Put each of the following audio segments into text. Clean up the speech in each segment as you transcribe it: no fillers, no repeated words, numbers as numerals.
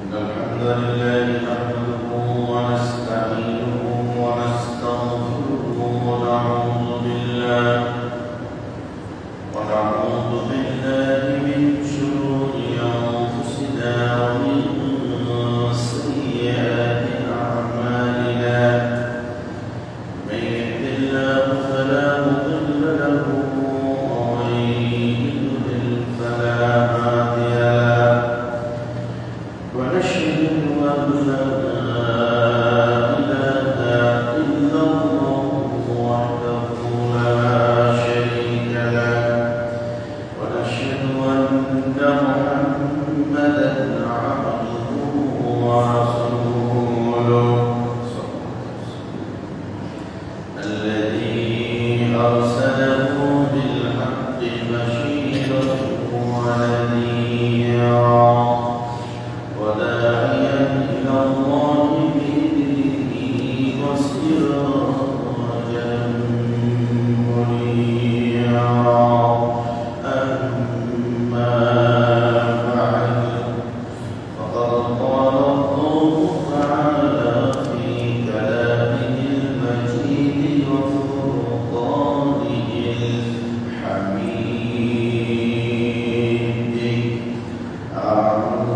الحمد لله نحمده ونستعينه ونستغفره ونعوذ بالله من شرور أنفسنا ومن سيئات أعمالنا من يهد الله فلا مضل له ومن يضلل فلا هادي له ونشهد أن لا إله إلا الله وحده لا شريك له ونشهد أن محمدا عبده ورسوله الذي أرسله بالحق بشيرا ونذيرا وداعيا إلى الله بإذنه وسراجا منيرا أما بعد فقد قال الله تعالى في كلامه المجيد وفرقانه الحميد أعوذ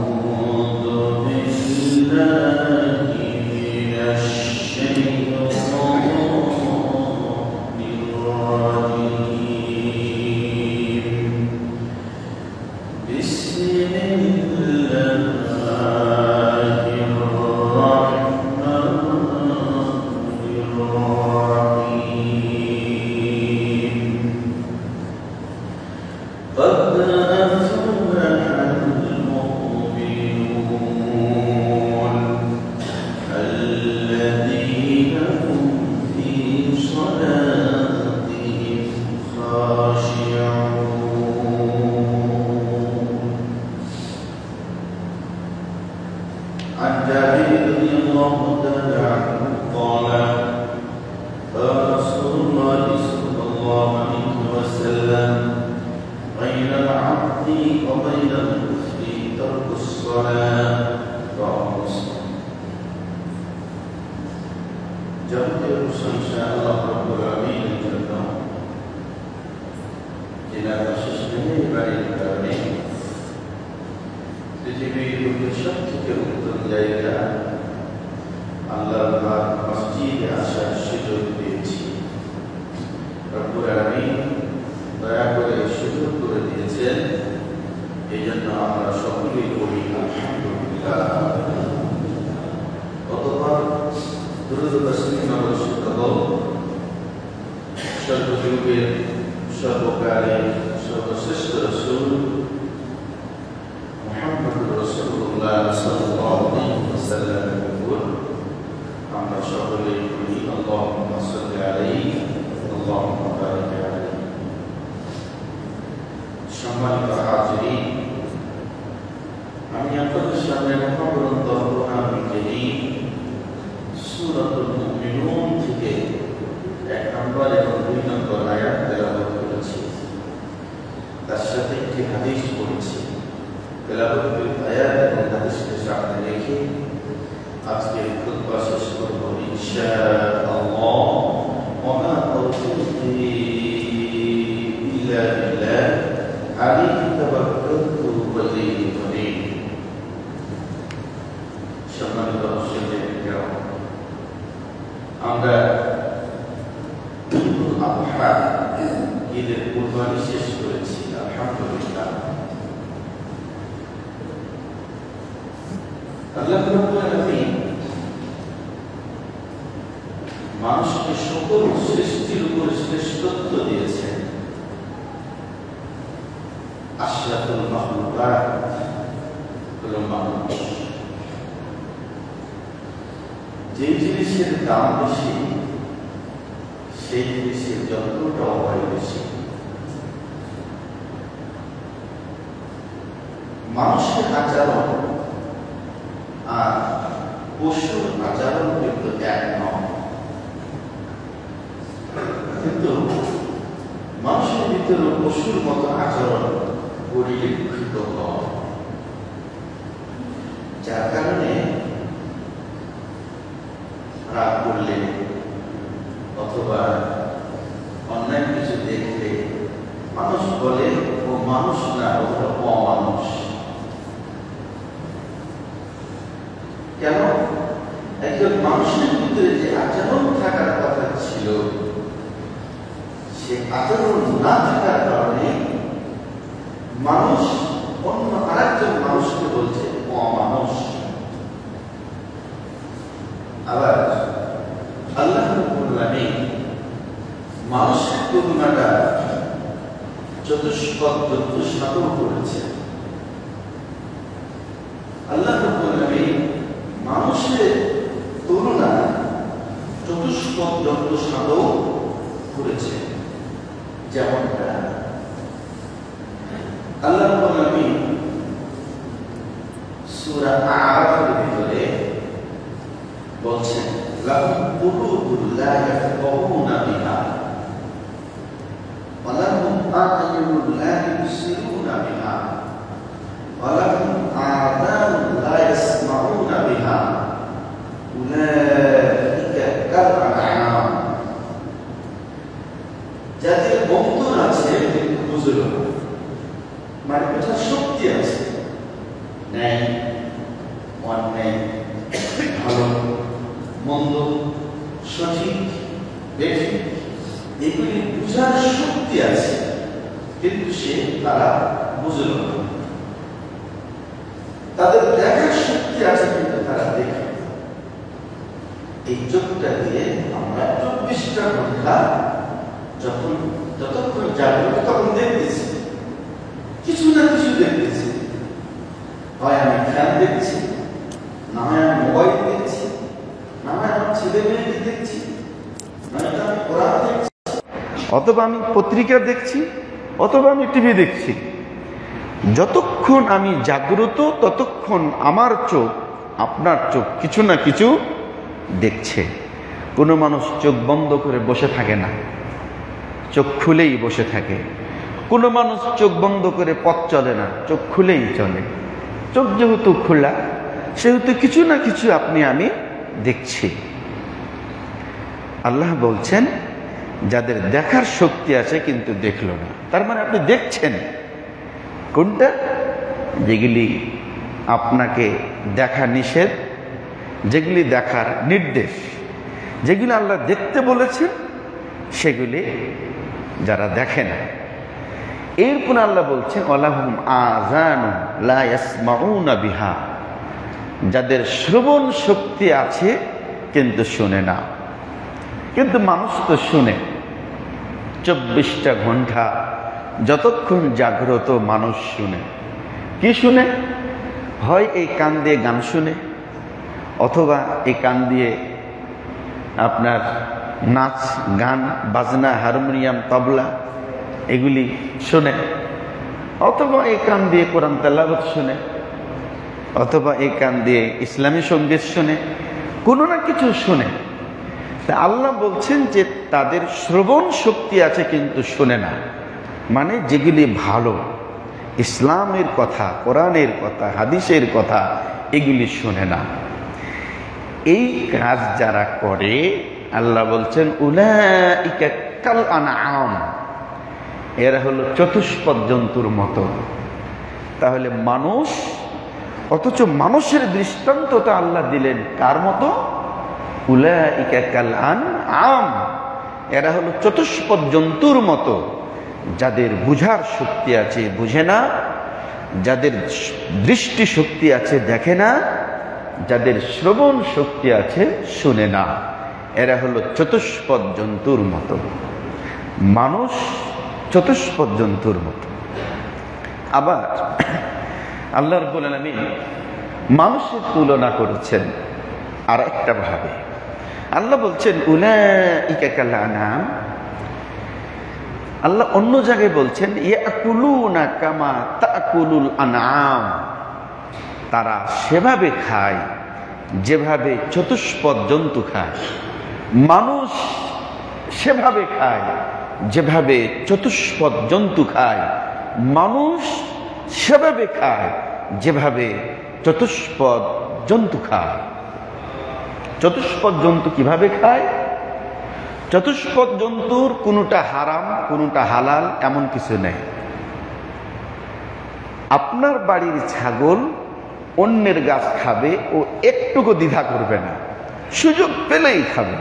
بالله من الشيطان الرجيم بسم الله الرحمن الرحيم قد أفلح المؤمنون الذين هم في صلاتهم خاشعون عن جابر رضي الله تعالى عنه قال قال رسول الله صلى الله عليه وسلم بين العبد وبين الكفر ترك الصلاة رواه مسلم যাবতীয় প্রশংসা আল্লাহ রাব্বুল আলামিনের জন্য যিনি বিশেষ মেহেরবানির কারণে পৃথিবীর বুকে সবথেকে উত্তম জায়গা আল্লাহর ঘর মসজিদে আসার সুযোগ দিয়েছি। রব্বুল আলামিন দয়া করে সুযোগ করে দিয়েছেন, এই জন্য আমরা সকলেই বলি আলহামদুলিল্লাহ। অতঃপর দুরূদ ও তাসলিম অবশ্যক হোক সর্বযুগের সর্বকালের সর্বশ্রেষ্ঠ রাসূল মুহাম্মদুর রাসূলুল্লাহ সাল্লাল্লাহু আলাইহি ওয়াসাল্লামের উপর আমরা সকলেই বলি আল্লাহুম্মা সাল্লি আলাইহি আল্লাহুম্মা বারিক আলাইহি। সম্মানিত হাজিরিন, আমি আপনাদের সামনে মহাগ্রন্থ কোরআনুল কারীম সূরাতুল মুমিনুন থেকে 1 নম্বর এবং 2 নম্বর আয়াত তেলাওয়াত করেছি, তার সাথে একটি হাদিস পড়েছি। তেলাওয়াতের আয়াত এবং হাদিসকে সামনে রেখে আজকে খুতবা শেষ করব ইনশাআল্লাহ। ওয়া মা তাওফীকি ইল্লা বিল্লাহ আলাইহি তাওয়াক্কালতু ওয়া ইলাইহি উনীব। সম্মানিত মুসলিম, আমরা ঈদুল আযহা ঈদের কুরবানি শেষ করেছি আলহামদুলিল্লাহ। আল্লাহ রাব্বুল আলামিন মানুষকে সকল সৃষ্টির উপর শ্রেষ্ঠত্ব দিয়েছেন। আশরাফুল মাখলুকাত হলো মানুষ। যে জিনিসের দাম বেশি সেই জিনিসের যত্নটাও হয় বেশি। মানুষের আচরণ আর পশুর আচরণ কিন্তু এক নয়, কিন্তু মানুষের ভিতরে পশুর মতো আচরণ পরিলক্ষিত হয়। যার কারণে রাগ করলে অথবা অন্যায় কিছু দেখলে মানুষ বলে ও মানুষ না, ওটা অমানুষ। কেন? একজন মানুষের ভিতরে যে আচরণ থাকার কথা ছিল, সে আচরণ না থাকার কারণে মানুষ অন্য আরেকজন মানুষকে বলছে অমানুষ। আবার আল্লাহ রাব্বুল আলামিন মানুষের করুণাটা চতুষ্পদ চতুষ্পাদও করেছে। আল্লাহ রাব্বুল আলামিন মানুষের করুণা চতুষ্পদ চতুষ্পাদও করেছে। যেমনটা আল্লাহ রাব্বুল আলামিন সূরা আরাফের ভিতরে বলছেন, লাহুম কুলুবুন লা ইয়াফকাহুনা বিহা ওয়া লাহুম আ'য়ুনুন লা ইউবসিরুনা বিহা ওয়া লাহুম আযানুন লা ইয়াসমাউনা বিহা উলাইকা কাল আনআম। যাদের অন্তর আছে কিন্তু বুঝল না, মানে বোঝার শক্তি আছে, ন্যায় অন্যায়, ভালো মন্দ, সঠিক বেঠিক, এগুলি বুঝার শক্তি আছে, কিন্তু তারা বুঝল না। তাদের দেখার শক্তি আছে কিন্তু তারা দেখে। এই চোখটা দিয়ে আমরা 24টা ঘন্টা যতক্ষণ জাগ্রত তখন দেখতেছি, কিছু না কিছু দেখতেছি। হয় আমি ফ্যান দেখছি, না হয় আমি মোবাইল দেখছি, না হয় আমার ছেলে মেয়েকে দেখছি, নয়তো আমি কোরআন দেখছি, অথবা আমি পত্রিকা দেখছি, অথবা আমি টিভি দেখছি। যতক্ষণ আমি জাগ্রত ততক্ষণ আমার চোখ, আপনার চোখ কিছু না কিছু দেখছে। কোনো মানুষ চোখ বন্ধ করে বসে থাকে না, চোখ খুলেই বসে থাকে। কোনো মানুষ চোখ বন্ধ করে পথ চলে না, চোখ খুলেই চলে। চোখ যেহেতু খোলা, সেহেতু কিছু না কিছু আপনি আমি দেখছি। আল্লাহ বলছেন যাদের দেখার শক্তি আছে কিন্তু দেখলো না, তার মানে আপনি দেখছেন কোনটা? যেগুলি আপনাকে দেখা নিষেধ, যেগুলি দেখার নির্দেশ, যেগুলি আল্লাহ দেখতে বলেছেন, সেগুলি যারা দেখে না। এরপর আল্লাহ বলছেন ওয়ালাহুম আযানুন লা ইয়াসমাউনা বিহা, যাদের শ্রবণ শক্তি আছে কিন্তু শুনে না। কিন্তু মানুষ তো শুনে, 24টা ঘন্টা যতক্ষণ জাগ্রত মানুষ শুনে। কি শুনে? হয় এই কান দিয়ে গান শুনে, অথবা এই কান দিয়ে আপনার নাচ গান বাজনা, হারমোনিয়াম, তবলা এগুলি শুনে, অথবা এই কান দিয়ে কোরআন তেলাওয়াত শুনে, অথবা এই কান দিয়ে ইসলামী সঙ্গীত শুনে, কোনো না কিছু শুনে। তা আল্লাহ বলছেন যে তাদের শ্রবণ শক্তি আছে কিন্তু শুনে না, মানে যেগুলি ভালো, ইসলামের কথা, কোরআনের কথা, হাদিসের কথা, এগুলি শুনে না। এই কাজ যারা করে আল্লাহ বলছেন উলাইকা কাল আনআম, এরা হলো চতুষ্পদ জন্তুর মতো। তাহলে মানুষ, অথচ মানুষের দৃষ্টান্তটা আল্লাহ দিলেন কার মতো? উলাইকা কাল আনআম, এরা হলো চতুষ্পদ জন্তুর মতো। যাদের বুঝার শক্তি আছে বুঝে না, যাদের দৃষ্টি শক্তি আছে দেখে না, যাদের শ্রবণ শক্তি আছে শুনে না, এরা হলো চতুষ্পদ জন্তুর মতো। মানুষ চতুষ্পদ জন্তুর মতো। আবার আল্লাহ রাব্বুল আলামিন মানুষের তুলনা করেছেন আর একটা ভাবে। আল্লাহ বলছেন উলাইকা কাল আনআম। আল্লাহ অন্য জায়গায় বলছেন ইয়াকুলুনা কামা তাকুলুল আনআম, তারা সেভাবে খায় যেভাবে চতুষ্পদ জন্তু খায়। মানুষ সেভাবে খায় যেভাবে চতুষ্পদ জন্তু খায়, মানুষ সেভাবে খায় যেভাবে চতুষ্পদ জন্তু খায়। চতুষ্পদ জন্তু কিভাবে খায়? চতুষ্পদ জন্তুর কোনোটা হারাম কোনোটা হালাল এমন কিছু নেই। আপনার বাড়ির ছাগল অন্যের গাছ খাবে, ও একটুকু দ্বিধা করবে না, সুযোগ পেলেই খাবে।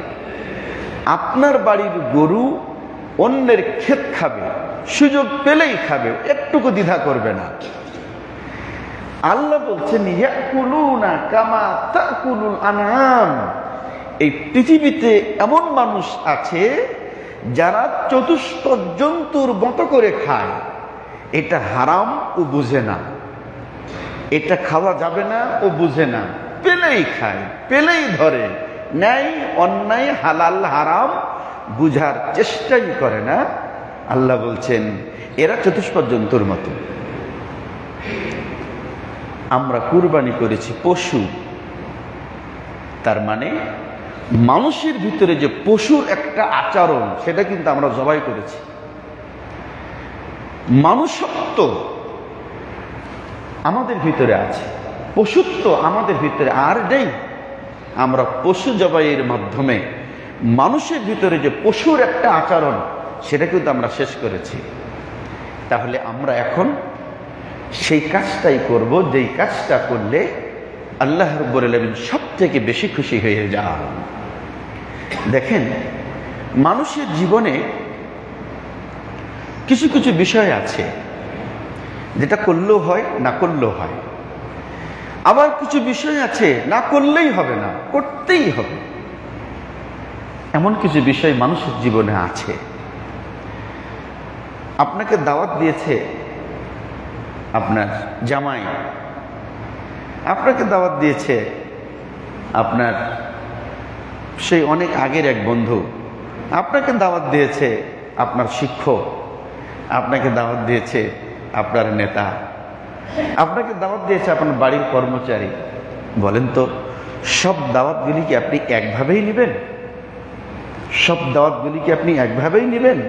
আপনার বাড়ির গরু অন্যের ক্ষেত খাবে, সুযোগ পেলেই খাবে, একটুকু দ্বিধা করবে না। আল্লাহ বলছেন ইয়াকুলুনা কামা তাকুলুল আনআম। এই পৃথিবীতে এমন মানুষ আছে যারা চতুষ্পদ জন্তুর মতো করে খায়। এটা হারাম ও বুঝে না, এটা খাওয়া যাবে না ও বুঝে না, পেলেই খায়, পেলেই ধরে, ন্যায় অন্যায় হালাল হারাম বুঝার চেষ্টাই করে না। আল্লাহ বলছেন এরা চতুষ্পদ জন্তুর মতো। আমরা কুরবানি করেছি পশু, তার মানে মানুষের ভিতরে যে পশুর একটা আচরণ সেটা কিন্তু আমরা জবাই করেছি। মানুষত্ব আমাদের ভিতরে আছে, পশুত্ব আমাদের ভিতরে আর নেই। আমরা পশু জবাইয়ের মাধ্যমে মানুষের ভিতরে যে পশুর একটা আচরণ সেটা কিন্তু আমরা শেষ করেছি। তাহলে আমরা এখন সেই কাজটাই করব যেই কাজটা করলে আল্লাহ রাব্বুল আলামিন সব থেকে বেশি খুশি হয়ে যান। দেখেন, মানুষের জীবনে কিছু কিছু বিষয় আছে যেটা করলেও হয় না করলেও হয়, আবার কিছু বিষয় আছে না করলেই হবে না, করতেই হবে। এমন কিছু বিষয় মানুষের জীবনে আছে। আপনাকে দাওয়াত দিয়েছে আপনার জামাই, আপনাকে দাওয়াত দিয়েছে আপনার সেই অনেক আগের এক বন্ধু, আপনাকে দাওয়াত দিয়েছে আপনার শিক্ষক, আপনাকে দাওয়াত দিয়েছে আপনার নেতা, আপনাকে দাওয়াত দিয়েছে আপনার বাড়ির কর্মচারী। বলেন তো, সব দাওয়াতগুলি কি আপনি একভাবেই নেবেন? সব দাওয়াতগুলি কি আপনি একভাবেই নেবেন,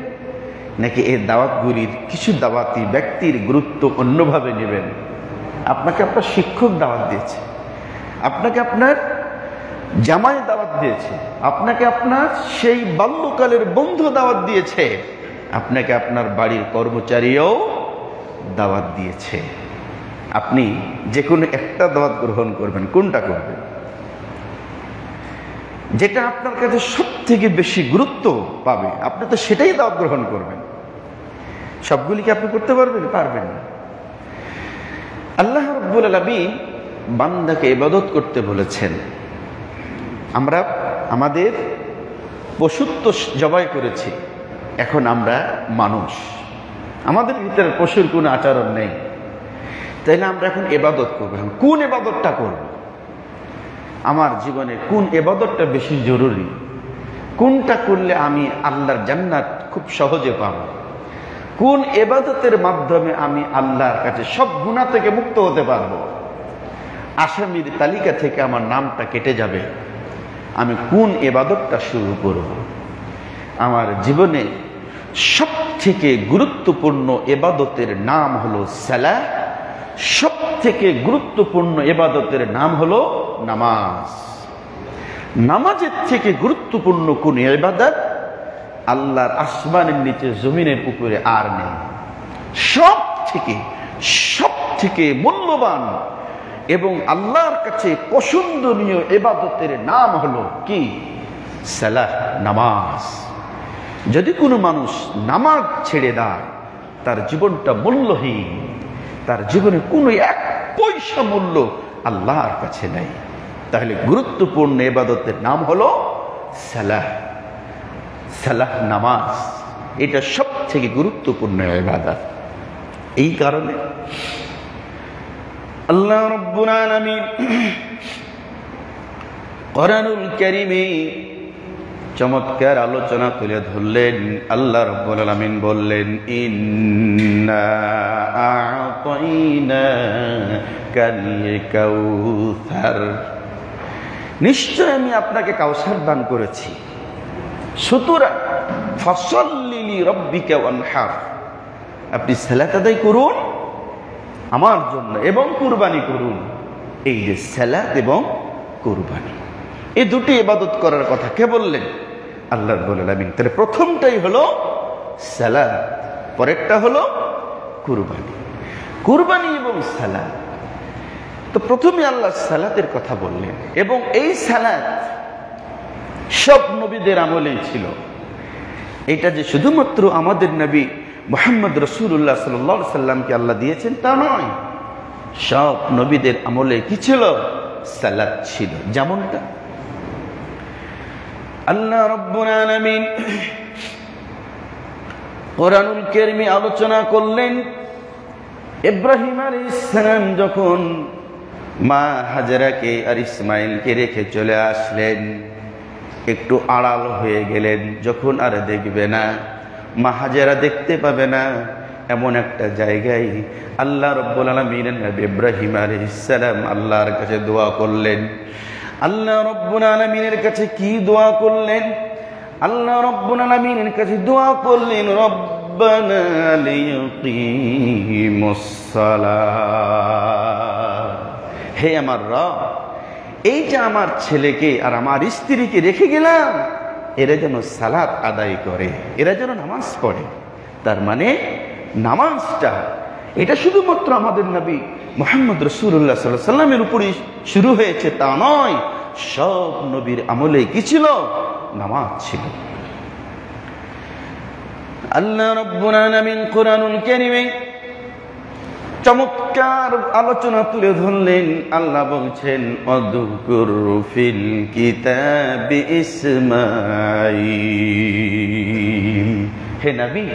নাকি এই দাওয়াতগুলির কিছু দাওয়াতি ব্যক্তির গুরুত্ব অন্যভাবে নেবেন? আপনাকে আপনার শিক্ষক দাওয়াত দিয়েছে, আপনাকে আপনার জামাই দাওয়াত দিয়েছে, আপনাকে আপনার সেই বাল্যকালের বন্ধু দাওয়াত দিয়েছে, আপনাকে আপনার বাড়ির কর্মচারীও দাওয়াত দিয়েছে। আপনি যে কোনো একটা দাওয়াত গ্রহণ করবেন, কোনটা করবেন? যেটা আপনার কাছে সব থেকে বেশি গুরুত্ব পাবে আপনি তো সেটাই দাওয়াত গ্রহণ করবেন। সবগুলি কি আপনি করতে পারবেন? পারবেন না। আল্লাহ রাব্বুল আলামিন বান্দাকে ইবাদত করতে বলেছেন। আমরা আমাদের পশুত্ব জবাই করেছি, এখন আমরা মানুষ, আমাদের ভিতরে পশুর কোনো আচরণ নেই। তাইলে আমরা এখন ইবাদত করব। কোন ইবাদতটা করব? আমার জীবনে কোন ইবাদতটা বেশি জরুরি? কোনটা করলে আমি আল্লাহর জান্নাত খুব সহজে পাব? কোন ইবাদতের মাধ্যমে আমি আল্লাহর কাছে সব গুনাহ থেকে মুক্ত হতে পারবো? আসামির তালিকা থেকে আমার নামটা কেটে যাবে। আমি কোন ইবাদতটা শুরু করব? আমার জীবনে সব থেকে গুরুত্বপূর্ণ ইবাদতের নাম হলো সালাহ। সব থেকে গুরুত্বপূর্ণ ইবাদতের নাম হলো নামাজ। নামাজের থেকে গুরুত্বপূর্ণ কোন ইবাদত আল্লাহর আসমানের নিচে জমিনের উপরে আর নেই। সব থেকে মূল্যবান এবং আল্লাহর কাছে পছন্দনীয় ইবাদতের নাম হলো কি? সালাহ, নামাজ। যদি কোনো মানুষ নামাজ ছেড়ে দেয় তার জীবনটা মূল্যহীন, তার জীবনে কোনো এক পয়সা মূল্য আল্লাহর কাছে নেই। তাহলে গুরুত্বপূর্ণ ইবাদতের নাম হলো সালাহ। সালাহ, নামাজ, এটা সব থেকে গুরুত্বপূর্ণ ইবাদত। এই কারণে আল্লাহ রাব্বুল আলামিন কোরআনুল কারীমে চমৎকার আলোচনা তুলে ধরলেন। আল্লাহ রাব্বুল আলামিন বললেন, ইন্না আ'তাইনাকাল কাউসার, নিশ্চয় আমি আপনাকে কাউসার দান করেছি। সুতরাং ফাসাল্লি লিরাব্বিকা ওয়ানহার, আপনি সালাত আদায় করুন আমার জন্য এবং কুরবানি করুন। এই যে সালাত এবং কুরবানি, এই দুটি ইবাদত করার কথা কে বললেন? আল্লাহ রাব্বুল আলামিন। তাহলে প্রথমটাই হলো সালাত, পরেরটা হলো কুরবানি। কুরবানি এবং সালাত, তো প্রথমে আল্লাহ সালাতের কথা বললেন, এবং এই সালাত সব নবীদের আমলেই ছিল। এটা যে শুধুমাত্র আমাদের নবী মুহাম্মদ রাসূলুল্লাহ সাল্লাল্লাহু আলাইহি সাল্লামকে আল্লাহ দিয়েছেন তা নয়, সব নবীদের আমলে কি ছিল? সালাত ছিল। যেমনটা আল্লাহ রাব্বুল আলামিন কোরআনুল কারীমে আলোচনা করলেন, ইব্রাহিম আলাইহিস সালাম যখন মা হাজরাকে আর ইসমাইলকে রেখে চলে আসলেন, একটু আড়াল হয়ে গেলেন, যখন আর দেখবে না, মা হাজেরা দেখতে পাবে না, এমন একটা জায়গায় আল্লাহ রাব্বুল আলামিনের নবী ইব্রাহিম আলাইহিস সালাম আল্লাহর কাছে দোয়া করলেন। আল্লাহ রাব্বুল আলামিনের কাছে কি দোয়া করলেন? আল্লাহ রাব্বুল আলামিনের কাছে দোয়া করলেন, রব্বানা লিয়াকিমুস সালাত, হে আমার রব, এই যে আমার ছেলেকে আর আমার স্ত্রীকে রেখে গেলাম, এরা যেন সালাত আদায় করে, এরা যেন নামাজ পড়ে। তার মানে নামাজটা এটা শুধুমাত্র আমাদের নবী মুহাম্মদ রাসূলুল্লাহ সাল্লাল্লাহু আলাইহি সাল্লামের উপরই শুরু হয়েছে তা নয়, সব নবীর আমলে কি ছিল? নামাজ ছিল। আল্লাহ রাব্বুল আলামিন কোরআনুল কারীমে চমৎকার আলোচনা তুলে ধরলেন। আল্লাহ বলছেন, অযকুর ফিল কিতাবি ইসমাঈল, হে নবী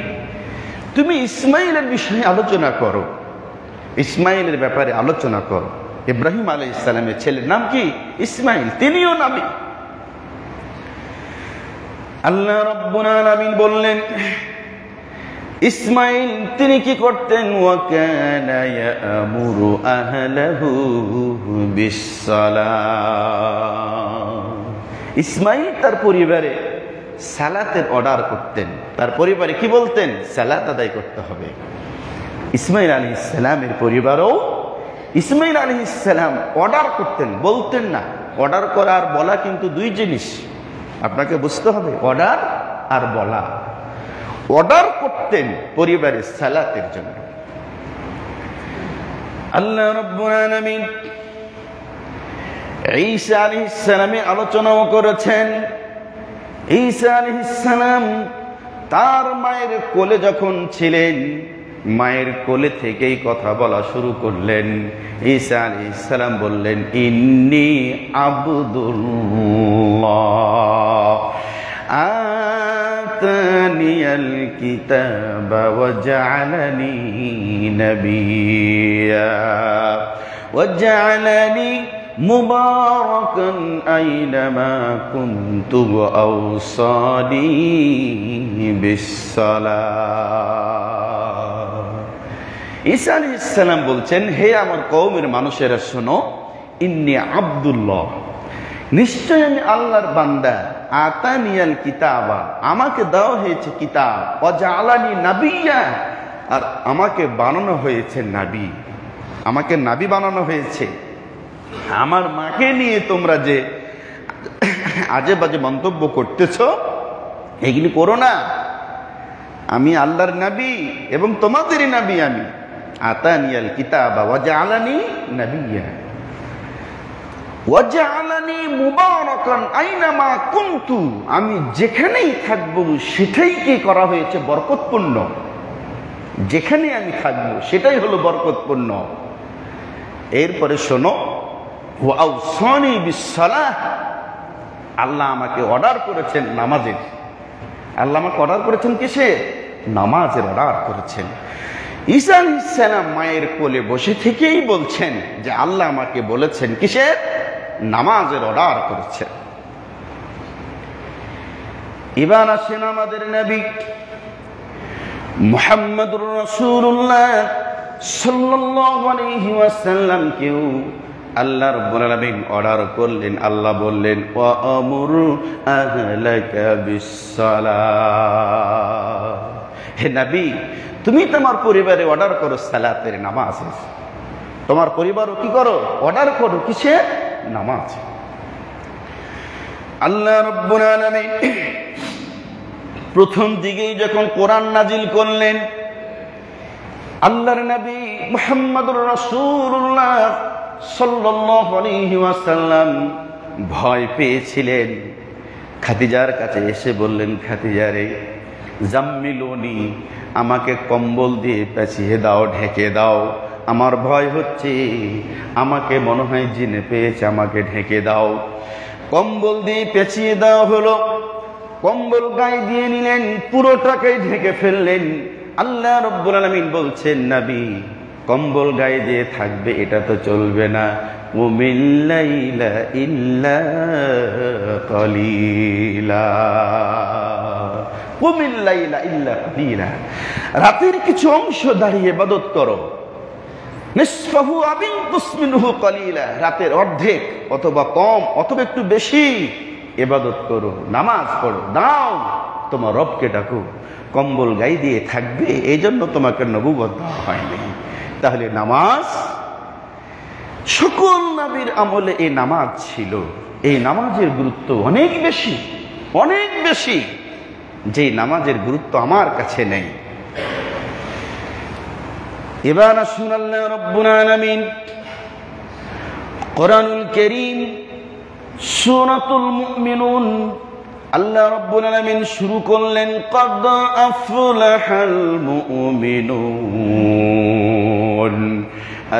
তুমি ইসমাইলের বিষয়ে আলোচনা করো, ইসমাইলের ব্যাপারে আলোচনা করো। ইব্রাহিম আলাইহিস সালামের ছেলের নাম কি? ইসমাইল, তিনিও নবী। আল্লাহ রাব্বুল আলামিন বললেন, ইসমাইল তিনি কি করতেন? ওয়াকানা ইয়ামুরু আহলাহু বিসসালাহ, ইসমাইল তার পরিবারে সালাতের অর্ডার করতেন। তার পরিবারে কি বলতেন? সালাত আদায় করতে হবে। ইসমাইল আলাইহিস সালামের পরিবারও ইসমাইল আলাইহিস সালাম অর্ডার করতেন, বলতেন না। অর্ডার করা আর বলা কিন্তু দুই জিনিস, আপনাকে বুঝতে হবে। অর্ডার আর বলা। অর্ডার করতেন পরিবারের সালাতের জন্য। আল্লাহ রাব্বুল আলামিন ঈসা আলাইহিস সালামের আলোচনাও করেছেন। ঈসা আলাইহিস সালাম তার মায়ের কোলে যখন ছিলেন, মায়ের কোলে থেকেই কথা বলা শুরু করলেন। ঈসা আলাইহিস সালাম বললেন, ইন্নী আবদুল্লাহ আতানিয়াল কিতাবা ওয়া জাআলানি নাবিয়্যা ওয়া জাআলানি মুবারাকান আইনামা কুনতু ওয়া আওসানি বিসসালাহ। ঈসা আলাইহিস সালাম বলছেন, হে আমার কওমের মানুষেরা শোনো, ইন্নী আব্দুল্লাহ, নিশ্চয় আমি আল্লাহর বান্দা। আতানিয়াল কিতাবা, আমাকে দেওয়া হয়েছে কিতাব। ওয়া জাআলানি নাবিয়্যা, আর আমাকে বানানো হয়েছে নবী। আমাকে নবী বানানো হয়েছে। আমার মাকে নিয়ে তোমরা যে আজে বাজে মন্তব্য করতেছ, এগুলি করো না। আমি আল্লাহর নবী এবং তোমাদেরই নবী আমি। আতানিয়াল কিতাবা ওয়া জাআলানি নাবিয়্যা ওয়া জাআলানি মুবারাকান আইনামা কুনতু, আমি যেখানেই থাকবো সেটাই কি করা হয়েছে? বরকতপূর্ণ। যেখানে আমি থাকবো সেটাই হলো বরকতপূর্ণ। এরপরে শোনো, ওয়া আওসানি বিসসালাহ, আল্লাহ আমাকে অর্ডার করেছেন নামাজের। আল্লাহ আমাকে অর্ডার করেছেন কিসে? নামাজের অর্ডার করেছেন। ঈসা আলাইহিস সালাম মায়ের কোলে বসে থেকেই বলছেন যে আল্লাহ আমাকে বলেছেন কিসের? নামাজের অর্ডার করেছেন। এবার আসেন আমাদের নবী মুহাম্মদুর রাসূলুল্লাহ সাল্লাল্লাহু আলাইহি ওয়াসাল্লাম কেউ আল্লাহ রাব্বুল আলামিন অর্ডার করলেন। আল্লাহ বললেন, ওয়া আমুরু আহলাকা বিসসালাহ, হে নবী তুমি তোমার পরিবারে অর্ডার করো সালাতের, নামাজের। তোমার পরিবারও কি করো, অর্ডার করো কিসে? নামাজ। আল্লাহ রাব্বুল আলামিন প্রথম দিকেই যখন কোরআন নাজিল করলেন, আল্লাহর নবী মুহাম্মদুর রাসূলুল্লাহ সাল্লাল্লাহু আলাইহি ওয়াসাল্লাম ভয় পেয়েছিলেন। খাদিজার কাছে এসে বললেন, খাদিজা রে, জাম্মিলুনি, আমাকে কম্বল দিয়ে পেঁচিয়ে দাও, ঢেকে দাও, আমার ভয় হচ্ছে, আমাকে মনে হয় জিনে পেয়েছে, আমাকে ঢেকে দাও। কম্বল দিয়ে পেঁচিয়ে দেওয়া হলো, কম্বল গায়ে দিয়ে নিলেন, পুরোটাকে ঢেকে ফেললেন। আল্লাহ রাব্বুল আলামিন বলছেন, নবী কম্বল গায়ে দিয়ে থাকবে এটা তো চলবে না, কুমিল লাইলা ইল্লা কালিলা, কুমিল লাইলা ইল্লা কালিলা, রাতের কিছু অংশ দাঁড়িয়ে ইবাদত করো, নিসফাহু আবিনকুস মিনহু কালিলা, রাতের অর্ধেক অথবা কম অথবা একটু বেশি ইবাদত করো, নামাজ পড়ো, দাও তোমার রবকে ডাকো। কম্বল গায়ে দিয়ে থাকবে এই জন্য তোমাকে নবুয়ত দেওয়া হয়নি। তাহলে নামাজ, সকল নবীর আমলে এই নামাজ ছিল। এই নামাজের গুরুত্ব অনেক বেশি, অনেক বেশি, যে নামাজের গুরুত্ব আমার কাছে নেই। এবার আসুন আল্লাহ রাব্বুল আলামিন কোরআনুল কারীম সূরাতুল মুমিনুন, আল্লাহ রাব্বুল আলামিন শুরু করলেন, ক্বাদ আফলাহাল মুমিনুন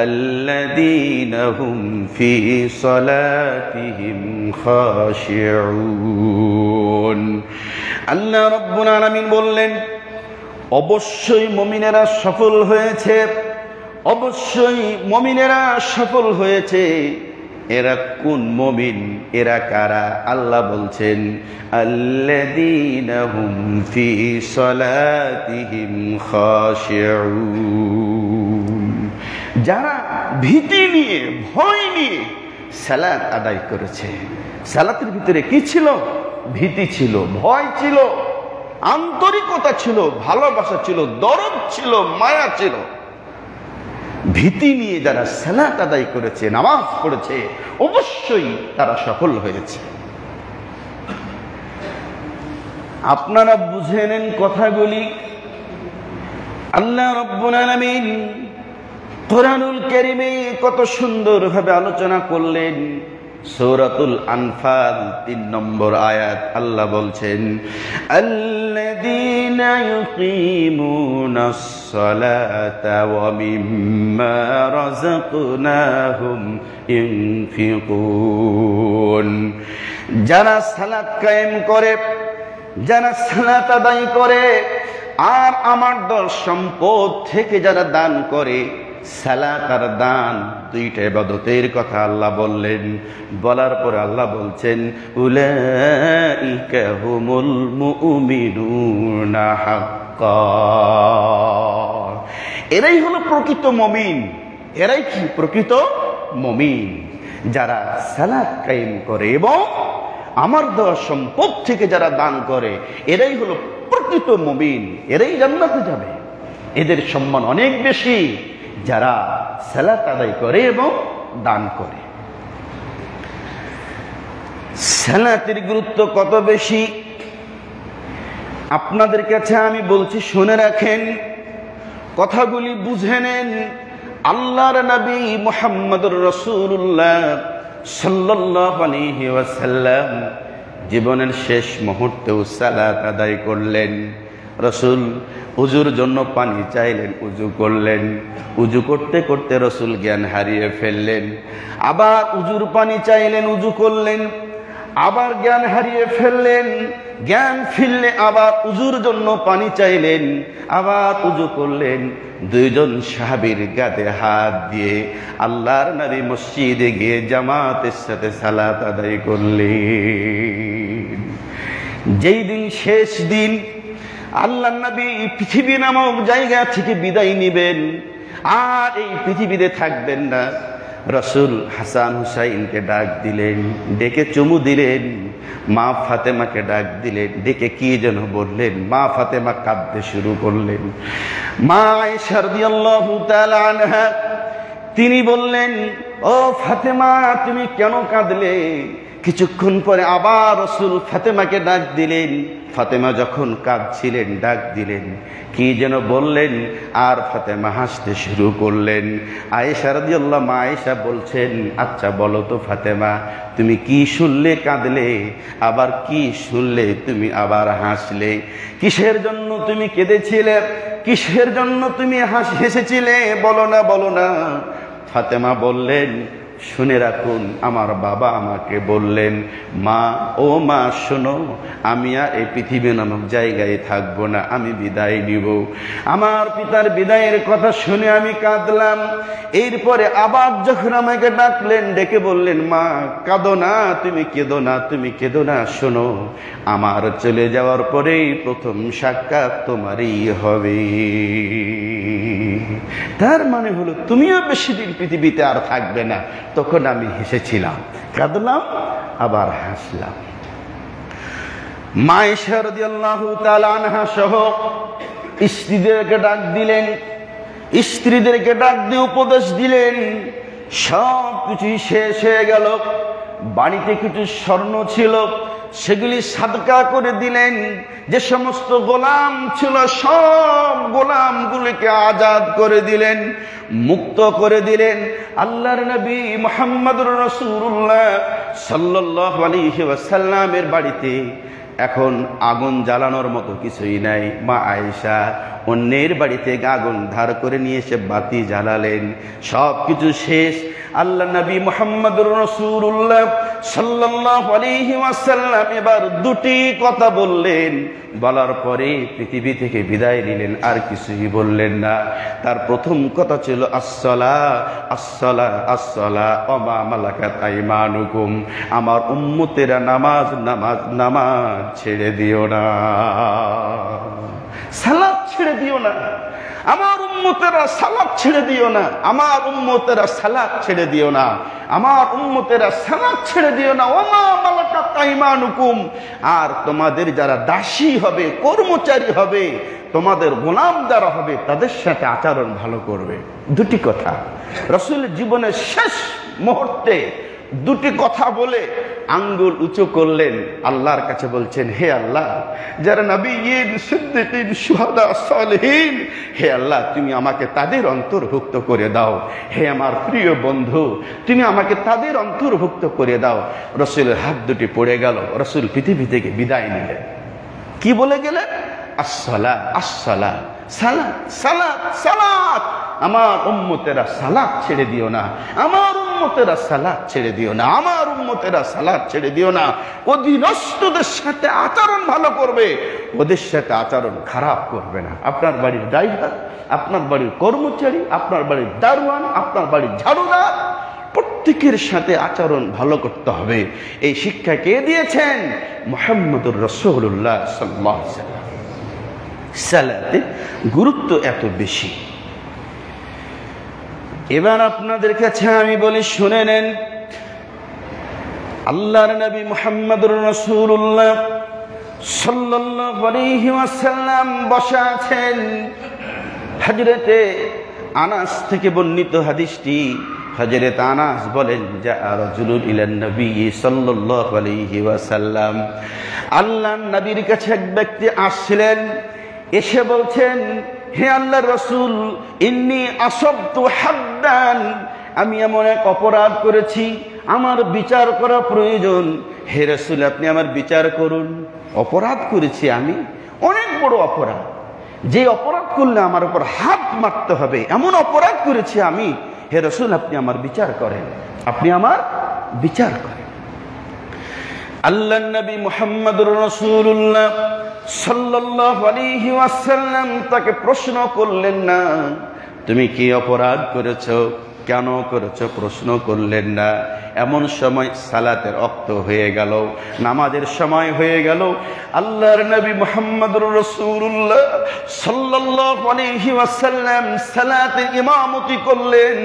আল্লাযীনা হুম ফী সালাতিহিম খাশিউন। আল্লাহ রাব্বুল আলামিন বললেন, অবশ্যই মুমিনেরা সফল হয়েছে, অবশ্যই মুমিনেরা সফল হয়েছে। এরা কোন মুমিন, এরা কারা? আল্লাহ বলছেন, আল্লাযীনা হুম ফী সালাতিহিম খাশিউন, যারা ভীতি নিয়ে, ভয় নিয়ে সালাত আদায় করেছে। সালাতের ভিতরে কি ছিল? ভীতি ছিল, ভয় ছিল, আন্তরিকতা ছিল, ভালোবাসা ছিল, দরদ ছিল, মায়া ছিল। ভীতি নিয়ে যারা সালাত আদায় করেছে, নামাজ পড়েছে, অবশ্যই তারা সফল হয়েছে। আপনারা বুঝে নেন কথাগুলি। আল্লাহ রাব্বুল আলামিন কোরআনুল কারীমে কত সুন্দরভাবে আলোচনা করলেন। সূরাতুল আনফাল ৩ নম্বর আয়াত, আল্লাহ বলছেন, আল্লাযীনা ইউকিমুনাস সালাতা ওয়া মিম্মা রাযাকনাহুম ইউনফিকুন, যারা সালাত কায়েম করে, যারা সালাত আদায় করে, আর আমার দল সম্পদ থেকে যারা দান করে। সালাত আর দান দুইটা ইবাদতের কথা আল্লাহ বললেন। বলার পরে আল্লাহ বলছেন, উলাইকা হুমুল মুমিনুনা হাক্কা, এরাই হলো প্রকৃত মুমিন। এরাই কি প্রকৃত মুমিন? যারা সালাত কায়েম করে এবং আমার দেওয়া সম্পদ থেকে যারা দান করে, এরাই হলো প্রকৃত মুমিন, এরাই জান্নাতে যাবে। এদের সম্মান অনেক বেশি যারা সালাত আদায় করে এবং দান করে। সালাতের গুরুত্ব কত বেশি আপনাদের কাছে আমি বলছি, শুনে রাখেন, কথাগুলি বুঝে নেন। আল্লাহর নবী মুহাম্মদুর রাসূলুল্লাহ সাল্লাল্লাহু আলাইহি ওয়াসাল্লাম জীবনের শেষ মুহূর্তেও সালাত আদায় করলেন। রসুল উজুর জন্য পানি চাইলেন, উজু করলেন। উজু করতে করতে রসুল জ্ঞান হারিয়ে ফেললেন। আবার উজুর পানি চাইলেন, উজু করলেন, আবার জ্ঞান হারিয়ে ফেললেন। জ্ঞান ফিরলে আবার উজুর জন্য পানি চাইলেন, আবার উজু করলেন। দুইজন সাহাবীর গায়ে হাত দিয়ে আল্লাহর নবী মসজিদে গিয়ে জামাতের সাথে সালাত আদায় করলেন। যেই দিন শেষ দিন, আল্লাহর নবী পৃথিবী নামক জায়গা থেকে বিদায় নিবেন, আর এই পৃথিবীতে থাকবেন না। রসুল হাসান হুসাইনকে ডাক দিলেন, ডেকে চুমু দিলেন। মা ফাতেমাকে ডাক দিলেন, ডেকে কি যেন বললেন। মা ফাতেমা কাঁদতে শুরু করলেন। মা আয়েশা রাদিয়াল্লাহু তাআলা আনহা তিনি বললেন, ও ফাতেমা তুমি কেন কাঁদলে? কিছুক্ষণ পরে আবার রাসূল ফাতেমাকে ডাক দিলেন। ফাতেমা যখন কাঁদছিলেন ডাক দিলেন, কি যেন বললেন, আর ফাতেমা হাসতে শুরু করলেন। আয়েশা রাদিয়াল্লাহু মা আয়েশা বলছেন, আচ্ছা বলো তো ফাতেমা, তুমি কি শুনলে কাঁদলে, আবার কি শুনলে তুমি আবার হাসলে? কিসের জন্য তুমি কেঁদেছিলে, কিসের জন্য তুমি হেসেছিলে? বলো না, বলো না। ফাতেমা বললেন, শুনে রাখুন, আমার বাবা আমাকে বললেন, মা, ও মা শোনো, আমি আর এই পৃথিবী নামক জায়গায় থাকবো না, আমি বিদায় নিব। আমার পিতার বিদায়ের কথা শুনে আমি কাঁদলাম। এরপরে আবার যখন আমাকে ডাকলেন, ডেকে বললেন, মা কাঁদো না, তুমি কেঁদো না, তুমি কেঁদো না, শোনো, আমার চলে যাওয়ার পরেই প্রথম সাক্ষাৎ তোমারই হবে। তার মানে হলো তুমিও বেশি দিন পৃথিবীতে আর থাকবে না। তখন আমি হেসেছিলাম, কাঁদলাম, আবার হাসলাম। মা আয়েশা রাদিয়াল্লাহু তাআলা আনহা সহ স্ত্রীদেরকে ডাক দিলেন, স্ত্রীদেরকে ডাক দিয়ে উপদেশ দিলেন। সব কিছুই শেষ হয়ে গেল। বাড়িতে কিছু স্বর্ণ ছিল, সেগুলি সাদকা করে দিলেন। যে সমস্ত গোলাম ছিল সব গোলামগুলিকে আজাদ করে দিলেন, মুক্ত করে দিলেন। আল্লাহর নবী মুহাম্মদুর রাসূলুল্লাহ সাল্লাল্লাহু আলাইহি ওয়াসাল্লামের বাড়িতে এখন আগুন জ্বালানোর মতো কিছুই নাই। মা আয়েশা অন্যের বাড়িতে আগুন ধার করে নিয়ে এসে বাতি জ্বালালেন। সব কিছু শেষ। আল্লাহ নবী মুহাম্মদুর রাসূলুল্লাহ সাল্লাল্লাহু আলাইহি ওয়াসাল্লাম এবার দুটি কথা বললেন। বলার পরে পৃথিবী থেকে বিদায় নিলেন, আর কিছুই বললেন না। তার প্রথম কথা ছিল আসসালা আসসালা আসসালা ওয়া মা মালাকাত আইমানুকুম, আমার উম্মতেরা নামাজ নামাজ নামাজ ছেড়ে দিও না, সালাত ছেড়ে দিও না। আমার উম্মতেরা সালাত ছেড়ে দিও না, আমার উম্মতেরা সালাত ছেড়ে দিও না, আমার উম্মতেরা সালাত ছেড়ে দিও না। ওয়া মা মালাকাত আইমানুকুম, আর তোমাদের যারা দাসী হবে, কর্মচারী হবে, তোমাদের গোলাম যারা হবে, তাদের সাথে আচরণ ভালো করবে। দুটি কথা রাসূলের জীবনের শেষ মুহূর্তে দুটি কথা বলে আঙ্গুল উঁচু করলেন, আল্লাহর কাছে বলছেন, হে আল্লাহ, যারা নবিয়্যিন, সিদ্দিকিন, শুহাদা, সালেহিন, হে আল্লাহ তুমি আমাকে তাদের অন্তর্ভুক্ত করে দাও। হে আমার প্রিয় বন্ধু, তুমি আমাকে তাদের অন্তর্ভুক্ত করে দাও। রাসূলের হাত দুটি পড়ে গেল। রাসূল পৃথিবী থেকে বিদায় নিলেন। কি বলে গেলেন? আসসালা আসসালা, সালাত সালাত সালাত। আমার উম্মতেরা সালাত ছেড়ে দিও না, আমার উম্মতেরা সালাত ছেড়ে দিও না, আমার উম্মতেরা সালাত ছেড়ে দিও না। অধীনস্থদের সাথে আচরণ ভালো করবে, ওদের সাথে আচরণ খারাপ করবে না। আপনার বাড়ির ড্রাইভার, আপনার বাড়ির কর্মচারী, আপনার বাড়ির দারোয়ান, আপনার বাড়ির ঝাড়ুদার, প্রত্যেকের সাথে আচরণ ভালো করতে হবে। এই শিক্ষা কে দিয়েছেন? মুহাম্মদুর রাসূলুল্লাহ সাল্লাল্লাহু আলাইহি ওয়াসাল্লাম। সালাতে গুরুত্ব এত বেশি। এবার আপনাদের কাছে আমি বলি, শুনে নেন। আল্লাহর নবী মুহাম্মদুর রাসূলুল্লাহ সাল্লাল্লাহু আলাইহি ওয়াসাল্লাম বসা আছেন। হযরতে আনাস থেকে বর্ণিত হাদিসটি। হযরত আনাস বলেন, যা রাজুলুন ইলান নবী সাল্লাল্লাহু আলাইহি ওয়াসাল্লাম, আল্লাহর নবীর কাছে এক ব্যক্তি আসলেন। এসে বলছেন, হে আল্লাহর রাসূল, ইন্নী আসাবতু হাদ্দান, আমি এমন এক অপরাধ করেছি, আমার বিচার করা প্রয়োজন। হে রাসূল, আপনি আমার বিচার করুন। অপরাধ করেছি আমি, অনেক বড় অপরাধ, যে অপরাধ করলে আমার উপর হাত মারতে হবে, এমন অপরাধ করেছি আমি। হে রাসূল, আপনি আমার বিচার করেন, আপনি আমার বিচার করেন। আল্লাহর নবী মুহাম্মদুর রাসূলুল্লাহ সাল্লাল্লাহু আলাইহি ওয়াসাল্লাম তাকে প্রশ্ন করলেন না, তুমি কি অপরাধ করেছো, কেন করেছো, প্রশ্ন করলেন না। এমন সময় সালাতের ওয়াক্ত হয়ে গেল, নামাজের সময় হয়ে গেল। আল্লাহর নবী মুহাম্মদুর রাসূলুল্লাহ সাল্লাল্লাহু আলাইহি ওয়াসাল্লাম সালাতের ইমামতি করলেন।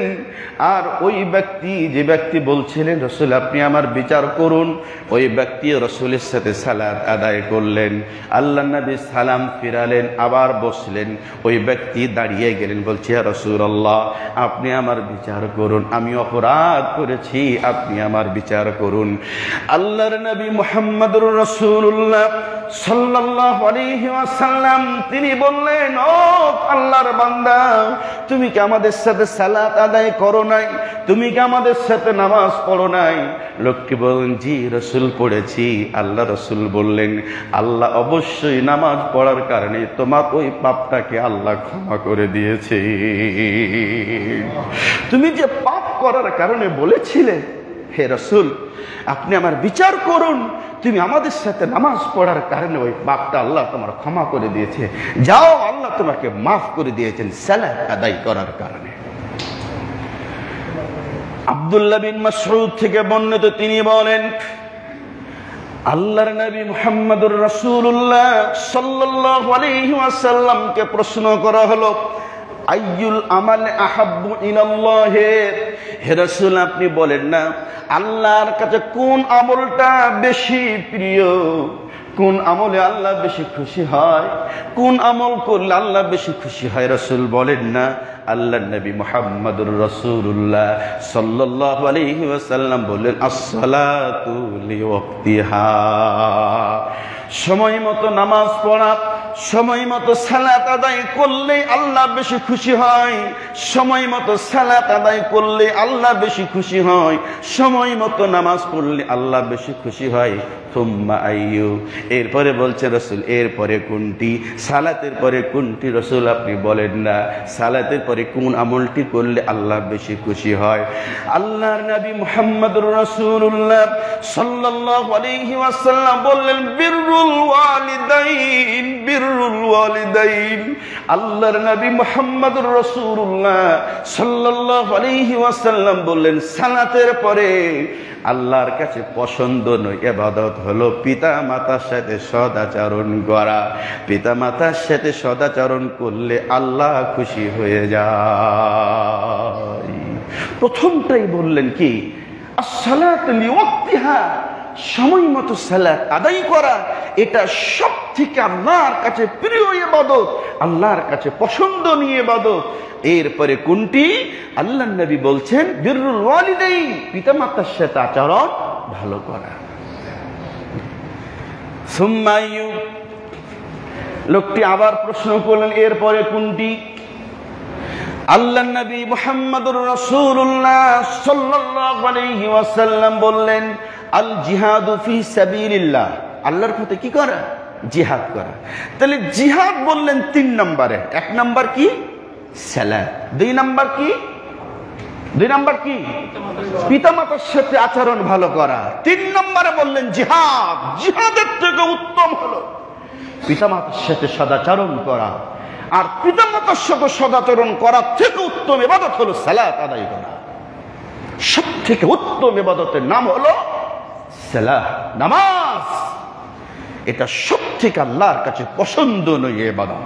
আর ওই ব্যক্তি, যে ব্যক্তি বলছিলেন রাসূল আপনি আমার বিচার করুন, ওই ব্যক্তি রাসূলের সাথে সালাত আদায় করলেন। আল্লাহর নবী সালাম ফিরালেন, আবার বসলেন। ওই ব্যক্তি দাঁড়িয়ে গেলেন, বলছে ইয়া রাসূলুল্লাহ আপনি আমার বিচার করুন, আমি অপরাধ করেছি, আপনি আমার বিচার করুন। আল্লাহর নবী মুহাম্মদুর রাসূলুল্লাহ সাল্লাল্লাহু আলাইহি ওয়াসাল্লাম তিনি বললেন, ও আল্লাহর বান্দা, তুমি কি আমাদের সাথে সালাত আদায় করো নাই? তুমি কি আমাদের সাথে নামাজ পড়ো নাই? লোকটি বলেন, জি রাসূল পড়েছি। আল্লাহ রাসূল বললেন, আল্লাহ অবশ্যই নামাজ পড়ার কারণে তোমার ওই পাপটাকে আল্লাহ ক্ষমা করে দিয়েছে। তুমি যে পাপ করার কারণে বলেছিলে হে রাসূল আপনি আমার বিচার করুন, তুমি আমাদের সাথে নামাজ পড়ার কারণে ওই পাপটা আল্লাহ তোমার ক্ষমা করে দিয়েছে। যাও, আল্লাহ তোমাকে মাফ করে দিয়েছেন সালাত আদায় করার কারণে। আব্দুল্লাহ বিন মাসউদ থেকে বর্ণিত, তিনি বলেন আল্লাহর নবী মুহাম্মদুর রাসূলুল্লাহ সাল্লাল্লাহু আলাইহি ওয়াসাল্লামকে প্রশ্ন করা হলো, আইয়ুল আমাল আহাব্বু ইলাল্লাহ, হে রাসূল আপনি বলেন না আল্লাহর কাছে কোন আমলটা বেশি প্রিয়, কোন আমলে আল্লাহ বেশি খুশি হয়, কোন আমল করলে আল্লাহ বেশি খুশি হয়? রাসূল বলেন না? আল্লাহর নবী মুহাম্মদুর রাসূলুল্লাহ সাল্লাল্লাহু আলাইহি ওয়াসাল্লাম বললেন, আস-সালাতু লিওয়াক্তিহা, সময় মতো নামাজ পড়া, সময় মতো সালাত আদায় করলে আল্লাহ বেশি খুশি হয়, সময় মতো সালাত আদায় করলে আল্লাহ বেশি খুশি হয়, সময় মতো নামাজ পড়লে আল্লাহ বেশি খুশি হয়। থুম্মা আইয়ু, এরপরে বলছে রাসূল এরপরে কোনটি? সালাতের পরে কোনটি? রাসূল আপনি বলেন না সালাতের পরে কোন আমলটি করলে আল্লাহ বেশি খুশি হয়? আল্লাহর নবী মুহাম্মদুর রাসূলুল্লাহ সাল্লাল্লাহু আলাইহি ওয়াসাল্লাম বললেন, বিররুল ওয়ালিদাইন, বিররুল ওয়ালিদাইন। আল্লাহর নবী মুহাম্মদুর রাসূলুল্লাহ সাল্লাল্লাহু আলাইহি ওয়াসাল্লাম বললেন, সালাতের পরে আল্লাহর কাছে পছন্দনীয় ইবাদত হলো পিতা মাতার সাথে সদাচরণ করা। পিতা মাতার সাথে সদাচরণ করলে আল্লাহ খুশি হয়ে যায়। প্রথমটাই বললেন কি? আস-সালাতু লিওয়াক্তিহা, সময় মতো সালাত আদায় করা, এটা সব থেকে আল্লাহর কাছে প্রিয় ইবাদত, আল্লাহর কাছে পছন্দনীয় ইবাদত। এরপরে কোনটি? আল্লাহর নবী বলছেন বিররুল ওয়ালিদাইন, পিতামাতার সাথে আচরণ ভালো করা। সুম্মা আইয়ু, লোকটি আবার প্রশ্ন করলেন এরপরে কোনটি? আল্লাহর নবী মুহাম্মদুর রাসূলুল্লাহ সাল্লাল্লাহু আলাইহি ওয়াসাল্লাম বললেন, আল জিহাদু ফি সাবিলিল্লাহ, আল্লাহর পথে কি করা? জিহাদ করা। তাহলে জিহাদ বললেন 3 নম্বরে। 1 নম্বর কি? সালাত। 2 নম্বর কি? 2 নম্বর কি? পিতামাতার সাথে আচরণ ভালো করা। 3 নম্বরে বললেন জিহাদ। জিহাদের থেকে উত্তম হলো পিতামাতার সাথে সদাচরণ করা। আর পিতামাতার সাথে সদাচরণ করার থেকে উত্তম ইবাদত হলো সালাত আদায় করা। সব থেকে উত্তম ইবাদতের নাম হলো সালাত, নামাজ। এটা সব থেকে আল্লাহর কাছে পছন্দনীয় ইবাদত।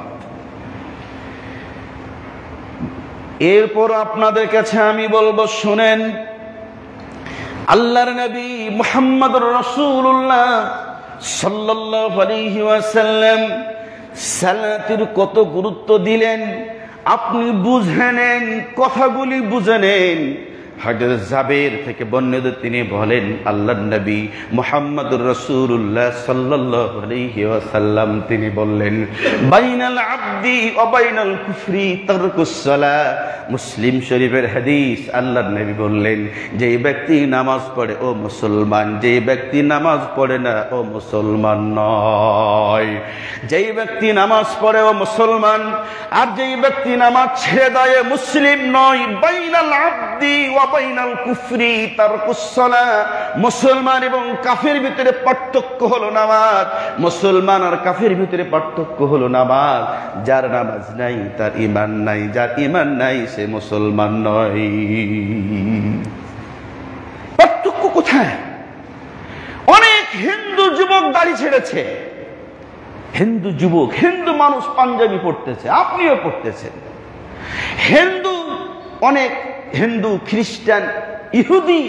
এরপর আপনাদের কাছে আমি বলবো, শুনেন, আল্লাহর নবী মুহাম্মদুর রাসূলুল্লাহ সাল্লাল্লাহু আলাইহি ওয়াসাল্লাম সালাতের কত গুরুত্ব দিলেন আপনি বুঝে নেন, কথাগুলি বুঝে নেন। হযরত জাবের থেকে বর্ণিত, তিনি বলেন আল্লাহর নবী মুহাম্মদুর রাসূলুল্লাহ সাল্লাল্লাহু আলাইহি ওয়াসাল্লাম তিনি বললেন, বাইনাল আবদি ওয়া বাইনাল কুফরি তারকুস সালাহ। মুসলিম শরীফের হাদিস। আল্লাহর নবী বললেন, যে ব্যক্তি নামাজ পড়ে ও মুসলমান, যে ব্যক্তি নামাজ পড়ে না ও মুসলমান নয়। যেই ব্যক্তি নামাজ পড়ে ও মুসলমান, আর যেই ব্যক্তি নামাজ ছেড়ে দেয় মুসলিম নয়। বাইনাল আবদি ওয়া বাইনাল কুফরি তারকুস সালাহ। মুসলমান এবং কাফের ভিতরে পার্থক্য হলো নামাজ। মুসলমান আর কাফের ভিতরে পার্থক্য হলো নামাজ। যার নামাজ নাই তার ঈমান নাই, যার ঈমান নাই সে মুসলমান নয়। পার্থক্য কোথায়? অনেক হিন্দু যুবক দাড়ি ছেড়েছে, হিন্দু যুবক, হিন্দু মানুষ পাঞ্জাবি পড়তেছে, আপনিও পড়তেছেন। অনেক হিন্দু, খ্রিস্টান, ইহুদি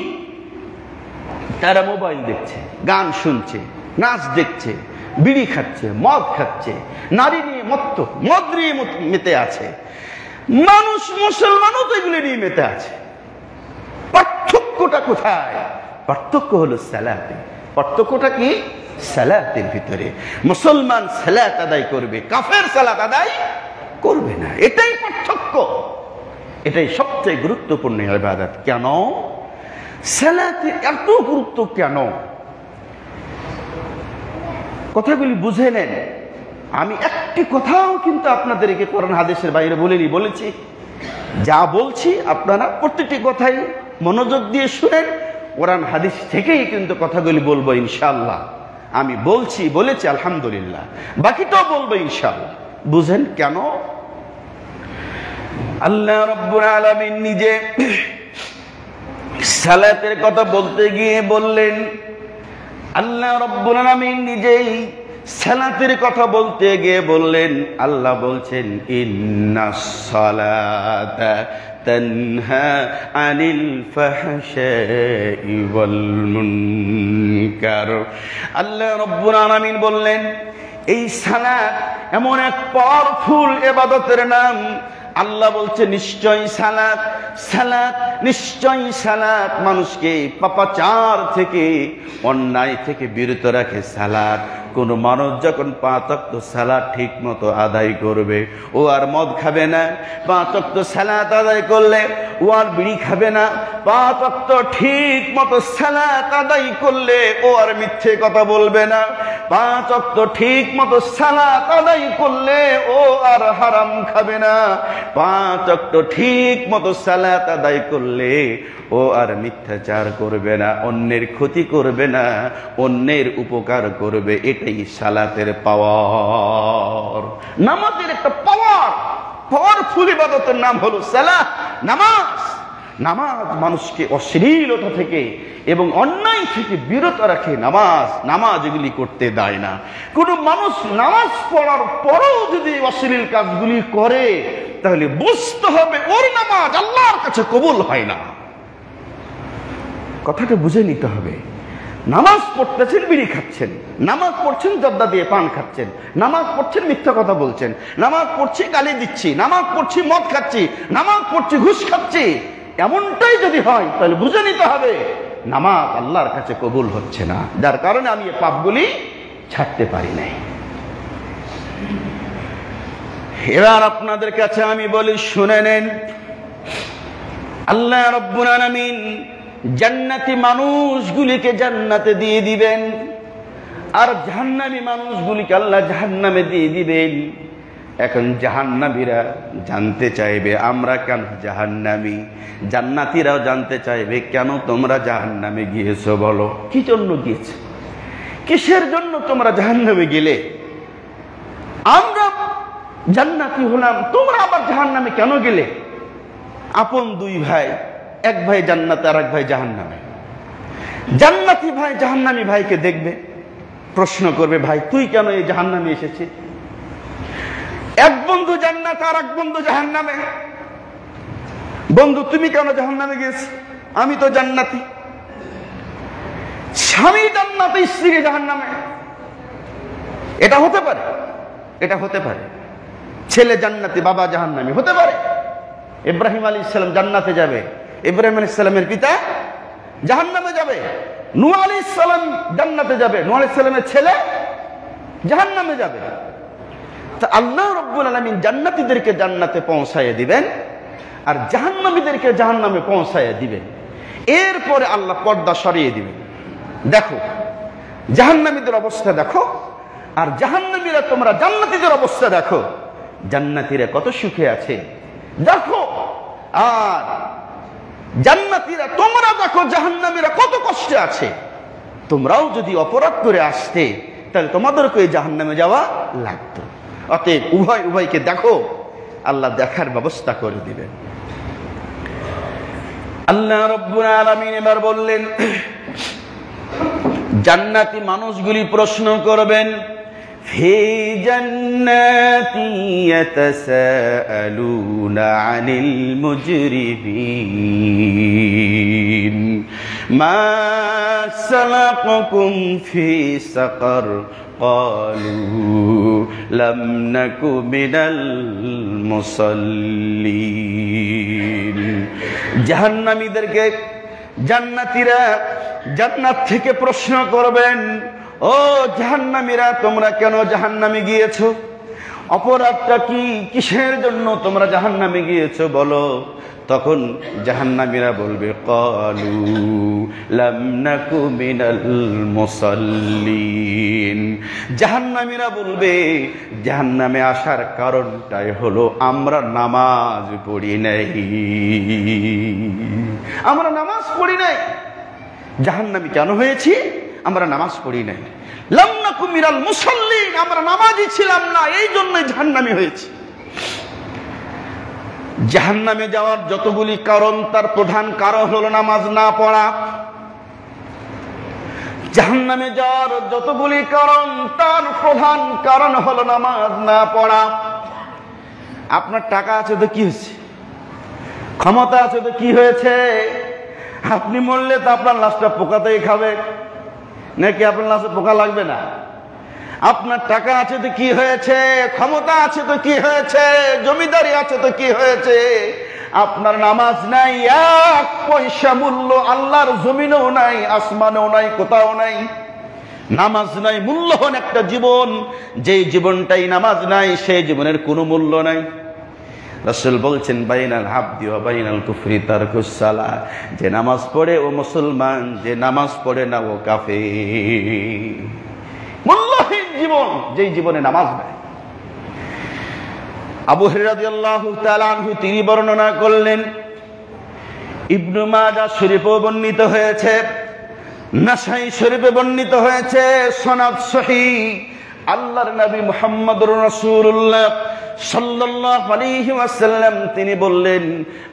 তারা মোবাইল দেখছে, গান শুনছে, নাচ দেখছে, বিড়ি খাচ্ছে, মদ খাচ্ছে, নারী নিয়ে মদ নিয়ে মেতে আছে। মানুষ, মুসলমানও তো এগুলো নিয়ে মেতে আছে। পার্থক্যটা কোথায়? পার্থক্য হলো সালাতে। পার্থক্যটা কি? সালাতের ভিতরে। মুসলমান সালাত আদায় করবে, কাফের সালাত আদায় করবে না। এটাই পার্থক্য, এটাই সবচেয়ে গুরুত্বপূর্ণ ইবাদত। কেন সালাতে এত গুরুত্ব? কেন? কথাগুলি বুঝে নেন। আমি একটি কথাও কিন্তু আপনাদেরকে কোরআন হাদিসের বাইরে বলেছি। যা বলছি আপনারা প্রত্যেকটি কথাই মনোযোগ দিয়ে শুনেন। কোরআন হাদিস থেকেই কিন্তু কথাগুলি বলবো ইনশাআল্লাহ। আমি বলেছি আলহামদুলিল্লাহ, বাকিটাও বলবো ইনশাআল্লাহ। বুঝেন কেন? আল্লাহ রাব্বুল আলামিন নিজে সালাতের কথা বলতে গিয়ে বললেন, আল্লাহ রাব্বুল আলামিন নিজেই সালাতের কথা বলতে গিয়ে বললেন, আল্লাহ বলছেন ইন্নাস সালাতা তানহা আনিল ফাহশাই ওয়াল মুনকার। আল্লাহ রাব্বুল আলামিন বললেন এই সালাত এমন এক পাওয়ারফুল ইবাদতের নাম। আল্লাহ বলছে নিশ্চয়ই সালাত মানুষকে পাপাচার থেকে, অন্যায় থেকে বিরত রাখে সালাত। কোন মানুষ যখন 5 ওয়াক্ত সালাত ঠিক মতো আদায় করবে, ও আর মদ খাবে না। 5 ওয়াক্ত সালাত আদায় করলে ও আর বিড়ি খাবে না। 5 ওয়াক্ত ঠিক মতো সালাত আদায় করলে ও আর মিথ্যে কথা বলবে না। 5 ওয়াক্ত ঠিক মতো সালাত আদায় করলে ও আর হারাম খাবে না। 5 ওয়াক্ত ঠিক মতো সালাত আদায় করলে ও আর মিথ্যাচার করবে না, অন্যের ক্ষতি করবে না, অন্যের উপকার করবে। এটাই সালাতের পাওয়ার। নামাজের একটা পাওয়ারফুল ইবাদতের নাম হলো সালাত, নামাজ মানুষকে অশ্লীলতা থেকে এবং অন্যায় থেকে বিরত রাখে। নামাজ এগুলি করতে দেয় না। কোন মানুষ নামাজ পড়ার পরও যদি অশ্লীল কাজগুলি করে, তাহলে বুঝতে হবে ওর নামাজ আল্লাহর কাছে কবুল হয় না। কথাটা বুঝে নিতে হবে। নামাজ পড়তেছেন, বিড়ি খাচ্ছেন, নামাজ পড়ছেন, জর্দা দিয়ে পান খাচ্ছেন, নামাজ পড়ছেন, মিথ্যা কথা বলছেন, নামাজ পড়ছি, গালি দিচ্ছি, নামাজ পড়ছি, মদ খাচ্ছি, নামাজ পড়ছি, ঘুষ খাচ্ছি, এমনটাই যদি হয় তাহলে বুঝে নিতে হবে নামাজ আল্লাহর কাছে কবুল হচ্ছে না। যার কারণে আমি এই পাপগুলি ছাড়তে পারি নাই। এবার আপনাদের কাছে আমি বলি, শুনে নেন। আল্লাহ রাব্বুল আলামিন জান্নাতি মানুষগুলিকে জান্নাতে দিয়ে দিবেন, আর জাহান্নামী মানুষগুলিকে আল্লাহ জাহান্নামে দিয়ে দিবেন। এখন জাহান্নামীরা জানতে চাইবে আমরা কেন জাহান্নামী, জান্নাতীরাও জানতে চাইবে কেন তোমরা জাহান্নামে গিয়েছো, বলো কি জন্য গিয়েছো, কিসের জন্য তোমরা জাহান্নামে গেলে? আমরা জান্নাতি হলাম, তোমরা আবার জাহান্নামে কেন গেলে? আপন দুই ভাই, এক ভাই জান্নাতে আর এক ভাই জাহান্নামে। জান্নাতি ভাই জাহান্নামী ভাইকে দেখবে, প্রশ্ন করবে, ভাই তুই কেন এই জাহান্নামে এসেছিস? এক বন্ধু জান্নাতে আর এক বন্ধু জাহান্নামে। বন্ধু তুমি কেন জাহান্নামে গিয়েছ? আমি তো জান্নাতি। স্বামী জান্নাতে, স্ত্রী জাহান্নামে। এটা হতে পারে, এটা হতে পারে। ছেলে জান্নাতি, বাবা জাহান্নামী, হতে পারে। ইব্রাহিম আলাইহিস সালাম জান্নাতে যাবে, ইব্রাহিম আলাইহিস সালামের পিতা জাহান্নামে যাবে। নূহ আলাইহিস সালাম জান্নাতে যাবে, নূহ আলাইহিস সালামের ছেলে জাহান্নামে যাবে। তা আল্লাহ রাব্বুল আলামিন জান্নাতীদেরকে জান্নাতে পৌঁছায় দিবেন, আর জাহান্নামীদেরকে জাহান্নামে পৌঁছায় দিবেন। এরপরে আল্লাহ পর্দা সরিয়ে দিবেন। দেখো জাহান্নামীদের অবস্থা দেখো, আর জাহান্নামীরা তোমরা জান্নাতীদের অবস্থা দেখো। জান্নাতীরা কত সুখে আছে দেখো, আর জান্নাতীরা তোমরা দেখো জাহান্নামীরা কত কষ্টে আছে। তোমরাও যদি অপরাধ করে আসতে, তাহলে তোমাদেরকে এই জাহান্নামে যাওয়া লাগতো। অতএব উভয়কে দেখো, আল্লাহ দেখার ব্যবস্থা করে দিবেন। আল্লাহ রাব্বুল আলামিন এবার বললেন, জান্নাতি মানুষগুলি প্রশ্ন করবেন, ফি জান্নাতি ইয়াতাসাআলুনা আনিল মুজরিমিন মা সালাকাকুম ফি সাকার قالوا لم نك من المصلين। জাহান্নামীদেরকে জান্নাতীরা জান্নাত থেকে প্রশ্ন করবেন, ও জাহান্নামীরা, তোমরা কেন জাহান্নামে গিয়েছো? অপরাধটা কি? কিসের জন্য তোমরা জাহান্নামে গিয়েছো বলো? তখন জাহান্নামীরা বলবে, ক্বালু লাম নাকু মিনাল মুসাল্লিন। জাহান্নামীরা বলবে, জাহান্নামে আসার কারণটাই হলো আমরা নামাজ পড়ি নাই, আমরা নামাজ পড়ি নাই। জাহান্নামী কেন হয়েছি? আমরা নামাজ পড়ি নাই। লাম নাকু মিনাল মুসাল্লিন, আমরা নামাজি ছিলাম না, এই জন্যই জাহান্নামী হয়েছি। জাহান্নামে যাওয়ার যতগুলি কারণ, তার প্রধান কারণ হলো নামাজ না পড়া। জাহান্নামে যাওয়ার যতগুলি কারণ, তার প্রধান কারণ হলো নামাজ না পড়া। আপনার টাকা আছে তো কি হয়েছে? ক্ষমতা আছে তো কি হয়েছে? আপনি মরলে তো আপনার লাশটা পোকাতেই খাবে, নাকি আপনার লাশে পোকা লাগবে না? আপনার টাকা আছে তো কি হয়েছে? ক্ষমতা আছে তো কি হয়েছে? জমিদারি আছে তো কি হয়েছে? আপনার নামাজ নাই, এক পয়সা মূল্য আল্লাহর জমিনেও নাই, আসমানেও নাই, কোথাও নাই। নামাজ নাই, মূল্যহীন একটা জীবন। যেই জীবনটাই নামাজ নাই, সেই জীবনের কোনো মূল্য নাই। রাসূল বলছেন, বাইনাল আবদি ওয়া বাইনাল কুফরি তারকুস সালাহ, যে নামাজ পড়ে ও মুসলমান, যে নামাজ পড়ে না ও কাফের। মূল্যহীন জীবন, যেই জীবনে নামাজ নাই। আবু হুরায়রা রাদিয়াল্লাহু তাআলা আনহু তিনি বর্ণনা করলেন, ইবনে মাজাহ শরীফে বর্ণিত হয়েছে, নাসাই শরীফে বর্ণিত হয়েছে, সনদ সহিহ। আল্লাহর নবী মুহাম্মদুর রাসূলুল্লাহ সাল্লাল্লাহু আলাইহি ওয়াসাল্লাম তিনি বললেন,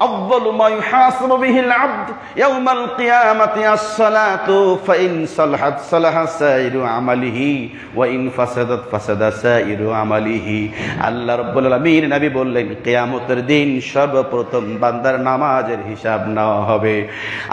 আউয়ালু মা ইউহাসাবু বিহিল আবদ ইয়াউমাল কিয়ামাতি আস-সালাতু ফাইন সালাহাত সালাহা সাইরু আমালিহি ওয়া ইন ফাসাদাত ফাসাদা সাইরু আমালিহি। আল্লাহ রাব্বুল আলামিন নবী বললেন, কিয়ামতের দিন সর্বপ্রথম বান্দার নামাজের হিসাব নেওয়া হবে।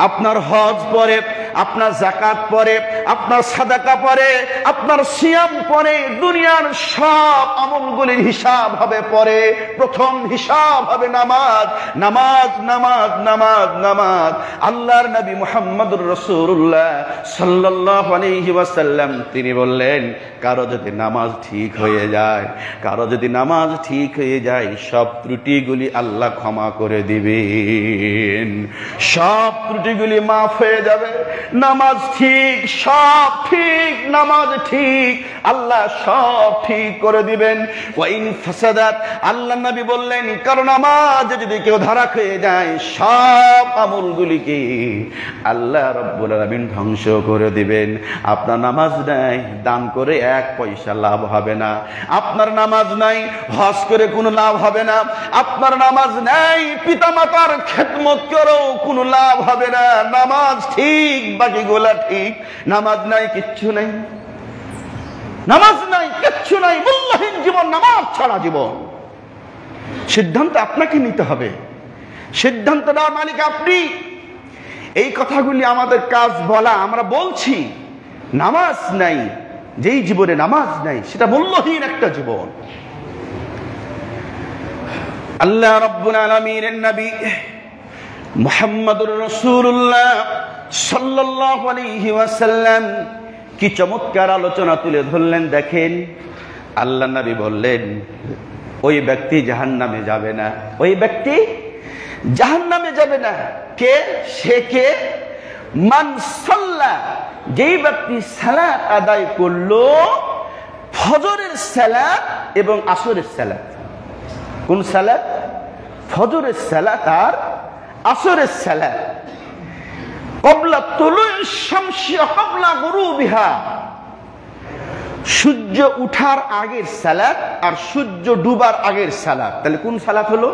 আপনার হজ পড়ে, আপনার যাকাত পড়ে, আপনার সাদাকা পড়ে, আপনার সিয়াম পড়ে, দুনিয়ার সব আমলগুলির হিসাব হবে পরে। প্রথম হিসাব হবে নামাজ, নামাজ, নামাজ, নামাজ, নামাজ। আল্লাহর নবী মুহাম্মদুর রাসূলুল্লাহ সাল্লাল্লাহু আলাইহি ওয়াসাল্লাম তিনি বললেন, কারো যদি নামাজ ঠিক হয়ে যায়, কারো যদি নামাজ ঠিক হয়ে যায়, সব ত্রুটিগুলি আল্লাহ ক্ষমা করে দিবেন, সব ত্রুটিগুলি মাফ হয়ে যাবে। নামাজ ঠিক, সব ঠিক, নামাজ ঠিক, আল্লাহ সব ঠিক করে দিবেন। ওয়া ইন ফাসাদাত, আল্লাহ নবী বললেন, কারণ নামাজে যদি কেউ ধারা খেয়ে যায়, সব আমলগুলিকে আল্লাহ রাব্বুল আলামিন ধ্বংস করে দিবেন। আপনার নামাজ নাই, দান করে এক পয়সা লাভ হবে না। আপনার নামাজ নাই, হজ করে কোনো লাভ হবে না। আপনার নামাজ নাই, পিতামাতার খেদমত করেও কোনো লাভ হবে না। নামাজ ঠিক, বাকিগুলা ঠিক। নামাজ নাই, কিচ্ছু নাই। নামাজ নাই, কিচ্ছু নাই, মূল্যহীন জীবন, নামাজ ছাড়া জীবন। সিদ্ধান্ত আপনাকে নিতে হবে, সিদ্ধান্ত নেওয়ার মালিক আপনি। এই কথাগুলি আমাদের কাজ বলা, আমরা বলছি। নামাজ নাই, যেই জীবনে নামাজ নাই, সেটা মূল্যহীন একটা জীবন। আল্লাহ রাব্বুল আলামিনের নবী মুহাম্মদুর রাসূলুল্লাহ সাল্লাল্লাহু আলাইহি ওয়াসাল্লাম কি চমৎকার আলোচনা তুলে ধরলেন দেখেন। আল্লাহ নবী বললেন, ওই ব্যক্তি জাহান্নামে যাবে না, ওই ব্যক্তি জাহান্নামে যাবে না। কে? সে কে? মান সাল্লা, যেই ব্যক্তি সালাত আদায় করলো, ফজরের সালাত এবং আসরের সালাত। কোন সালাত? ফজরের সালাত আর আসরের সালাত। ক্বাবলা তুলুই শামসি ক্বাবলা গুরুবিহা, সূর্য উঠার আগের সালাত আর সূর্য ডুবার আগের সালাত। তাহলে কোন সালাত হলো?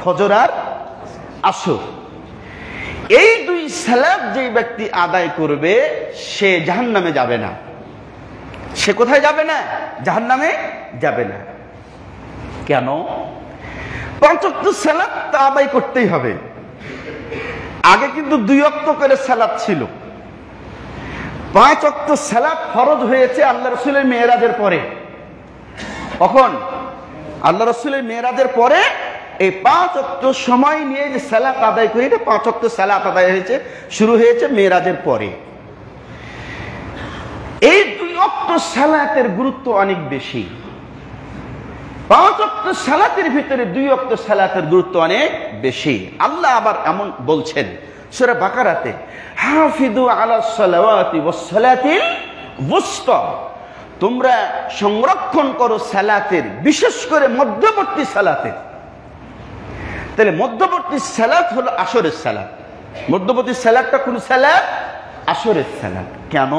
ফজর আর আসর। এই দুই সালাত যে ব্যক্তি আদায় করবে সে জাহান্নামে যাবে না। সে কোথায় যাবে না? জাহান্নামে যাবে না। কেন? 5 ওয়াক্ত সালাত আদায় করতেই হবে। আগে কিন্তু 2 ওয়াক্ত করে সালাত ছিল। 5 ওয়াক্ত সালাত ফরজ হয়েছে আল্লাহ রাসূলের মেরাজের পরে। কখন? আল্লাহ রাসূলের মেরাজের পরে এই 5 ওয়াক্ত সময় নিয়ে যে সালাত আদায় করে, এটা 5 ওয়াক্ত সালাত আদায় হয়েছে, শুরু হয়েছে মেরাজের পরে। এই 2 ওয়াক্ত সালাতের গুরুত্ব অনেক বেশি। 5 ওয়াক্ত সালাতের ভিতরে 2 ওয়াক্ত সালাতের গুরুত্ব অনেক বেশি। আল্লাহ আবার এমন বলছেন সূরা বাকারাতে, হাফিজু আলাস সালাওয়াতি ওয়াস সালাতিল ওয়ুসতা, তোমরা সংরক্ষণ করো সালাতের, বিশেষ করে মধ্যবর্তী সালাতের। তাহলে মধ্যবর্তী সালাত হলো আসরের সালাত। মধ্যবর্তী সালাতটা কোন সালাত? আসরের সালাত। কেন?